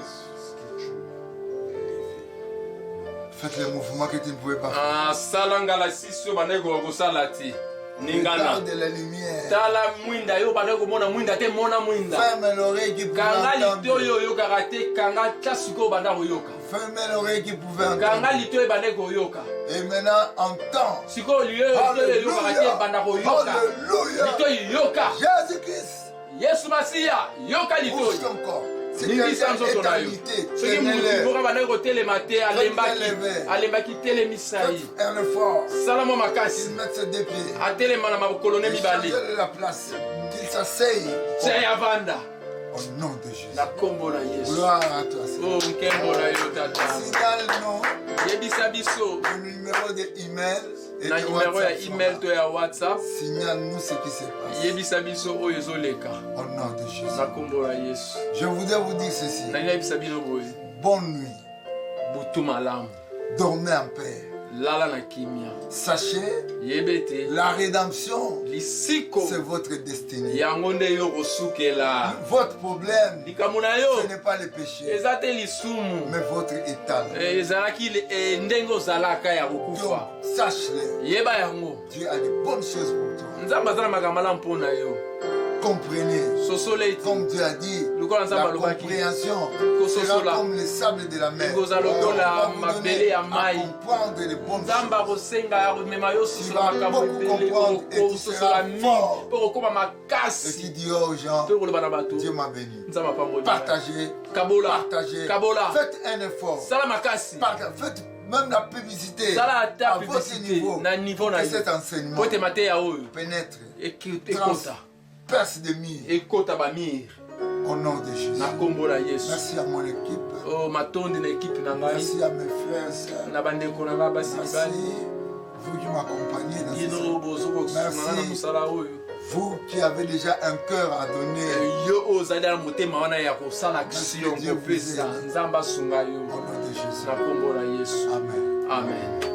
[SPEAKER 4] Faites les mouvements que tu ne pouvais pas faire.
[SPEAKER 3] sala ngala sisi oyo bandaki kosala te ningana
[SPEAKER 4] Regarde la lumière.
[SPEAKER 3] tala mwinda yo bandaki komona mwinda te mona mwinda
[SPEAKER 4] Ferme l'oreille qui pouvait
[SPEAKER 3] kanga lito
[SPEAKER 4] entendre.
[SPEAKER 3] oyo oyokaka te kanga tya sikoyo banda koyoka
[SPEAKER 4] Ferme l'oreille qui pouvait
[SPEAKER 3] kanga
[SPEAKER 4] entendre.
[SPEAKER 3] lito oyo bandaki koyoka
[SPEAKER 4] Et maintenant, entends.
[SPEAKER 3] sikoyo liyo oyo oyokaka te banda koyoka
[SPEAKER 4] Alléluia.
[SPEAKER 3] lito yoka
[SPEAKER 4] Jésus-Christ.
[SPEAKER 3] yesu masiya yoka lito
[SPEAKER 4] Bouge
[SPEAKER 3] oyo
[SPEAKER 4] ton corps. Si
[SPEAKER 3] ningisa
[SPEAKER 4] quelqu'un
[SPEAKER 3] nzoto
[SPEAKER 4] est
[SPEAKER 3] na
[SPEAKER 4] en
[SPEAKER 3] yo
[SPEAKER 4] unité,
[SPEAKER 3] soki motu
[SPEAKER 4] tenez-le.
[SPEAKER 3] moko bandaki kotelema te alembaki telemisa ye
[SPEAKER 4] Faites un effort.
[SPEAKER 3] sala mo
[SPEAKER 4] Qu'il
[SPEAKER 3] makasi
[SPEAKER 4] mette ses 2 pieds.
[SPEAKER 3] atelema na makolo ne mibale
[SPEAKER 4] Changez la place. Qu'il s'asseye.
[SPEAKER 3] tia ya vanda
[SPEAKER 4] Au nom de Jésus.
[SPEAKER 3] na kombo na yesu.
[SPEAKER 4] Gloire à toi, Seigneur.
[SPEAKER 3] Oh nkembo na yo tata
[SPEAKER 4] Signale non
[SPEAKER 3] yebisa biso
[SPEAKER 4] le numéro de email et
[SPEAKER 3] na
[SPEAKER 4] de
[SPEAKER 3] numero ya
[SPEAKER 4] WhatsApp.
[SPEAKER 3] email to ya whatsapp
[SPEAKER 4] Signale-nous ce qui se passe.
[SPEAKER 3] yebisa biso oyo ezoleka
[SPEAKER 4] Au nom de Jésus.
[SPEAKER 3] na kombo na yesu
[SPEAKER 4] Je voudrais vous dire ceci.
[SPEAKER 3] nalingi yebisa bino boye
[SPEAKER 4] Bonne nuit.
[SPEAKER 3] butu malamu.
[SPEAKER 4] Dormez en paix.
[SPEAKER 3] Lala na kimia.
[SPEAKER 4] Sachez,
[SPEAKER 3] Yebete.
[SPEAKER 4] la rédemption,
[SPEAKER 3] Lisiko.
[SPEAKER 4] c'est votre destinée.
[SPEAKER 3] Yangonde yo kosukela.
[SPEAKER 4] Votre problème,
[SPEAKER 3] Likamuna yo.
[SPEAKER 4] ce n'est pas le péché,
[SPEAKER 3] Ezate lisumu.
[SPEAKER 4] mais votre état.
[SPEAKER 3] Ezalaki ndengo zalaka ya
[SPEAKER 4] Donc,
[SPEAKER 3] kokufa.
[SPEAKER 4] sache-le,
[SPEAKER 3] Yeba yango.
[SPEAKER 4] Dieu a de bonnes choses pour toi.
[SPEAKER 3] Nzamba azala makambo malamu mpona yo.
[SPEAKER 4] Comprenez,
[SPEAKER 3] Sosole eti.
[SPEAKER 4] comme Dieu a dit,
[SPEAKER 3] Lokola nzamba
[SPEAKER 4] la
[SPEAKER 3] alobaki.
[SPEAKER 4] compréhension
[SPEAKER 3] Kososola.
[SPEAKER 4] sera comme les sables de la mer.
[SPEAKER 3] Koza
[SPEAKER 4] Alors,
[SPEAKER 3] lokola
[SPEAKER 4] on va vous
[SPEAKER 3] mabele
[SPEAKER 4] donner
[SPEAKER 3] ya
[SPEAKER 4] à
[SPEAKER 3] mai.
[SPEAKER 4] comprendre les bonnes
[SPEAKER 3] Nzamba
[SPEAKER 4] choses.
[SPEAKER 3] kosenga ya komema yo
[SPEAKER 4] Tu
[SPEAKER 3] sosola
[SPEAKER 4] vas
[SPEAKER 3] makambo
[SPEAKER 4] beaucoup
[SPEAKER 3] ebele
[SPEAKER 4] comprendre et tu
[SPEAKER 3] kososola
[SPEAKER 4] seras
[SPEAKER 3] mingi
[SPEAKER 4] fort.
[SPEAKER 3] mpo kokóma
[SPEAKER 4] Et
[SPEAKER 3] makasi
[SPEAKER 4] qui dira aux gens,
[SPEAKER 3] mpe koloba na bato
[SPEAKER 4] Dieu m'a béni.
[SPEAKER 3] nzamba apamboli
[SPEAKER 4] Partagez,
[SPEAKER 3] kabola
[SPEAKER 4] partagez,
[SPEAKER 3] kabola
[SPEAKER 4] faites un effort.
[SPEAKER 3] sala makasi
[SPEAKER 4] Faites même la publicité
[SPEAKER 3] sala
[SPEAKER 4] à
[SPEAKER 3] ata
[SPEAKER 4] votre
[SPEAKER 3] publicité
[SPEAKER 4] niveau.
[SPEAKER 3] na niveau na
[SPEAKER 4] Que
[SPEAKER 3] yo
[SPEAKER 4] cet enseignement
[SPEAKER 3] po ete mateya oyo
[SPEAKER 4] pénètre,
[SPEAKER 3] ekota
[SPEAKER 4] perce de mire
[SPEAKER 3] ekota bamire
[SPEAKER 4] au nom de Jésus.
[SPEAKER 3] na nkombo na yesu.
[SPEAKER 4] Merci à mon équipe.
[SPEAKER 3] Oh, matondi na ekipe na ngai
[SPEAKER 4] Merci à mes frères et sœurs.
[SPEAKER 3] na bandeko na ngai basi
[SPEAKER 4] Merci
[SPEAKER 3] mibali
[SPEAKER 4] vous qui m'accompagnez dans ce
[SPEAKER 3] bino
[SPEAKER 4] service.
[SPEAKER 3] bozokosunga na mosala oyo
[SPEAKER 4] Vous qui avez déjà un cœur à donner
[SPEAKER 3] yo oyo ozali na motema wana ya kosala action
[SPEAKER 4] Dieu vous
[SPEAKER 3] kopesa
[SPEAKER 4] aide.
[SPEAKER 3] nzambe asunga yo
[SPEAKER 4] au nom de Jésus.
[SPEAKER 3] na nkombo na yesu
[SPEAKER 4] Amen.
[SPEAKER 3] amen.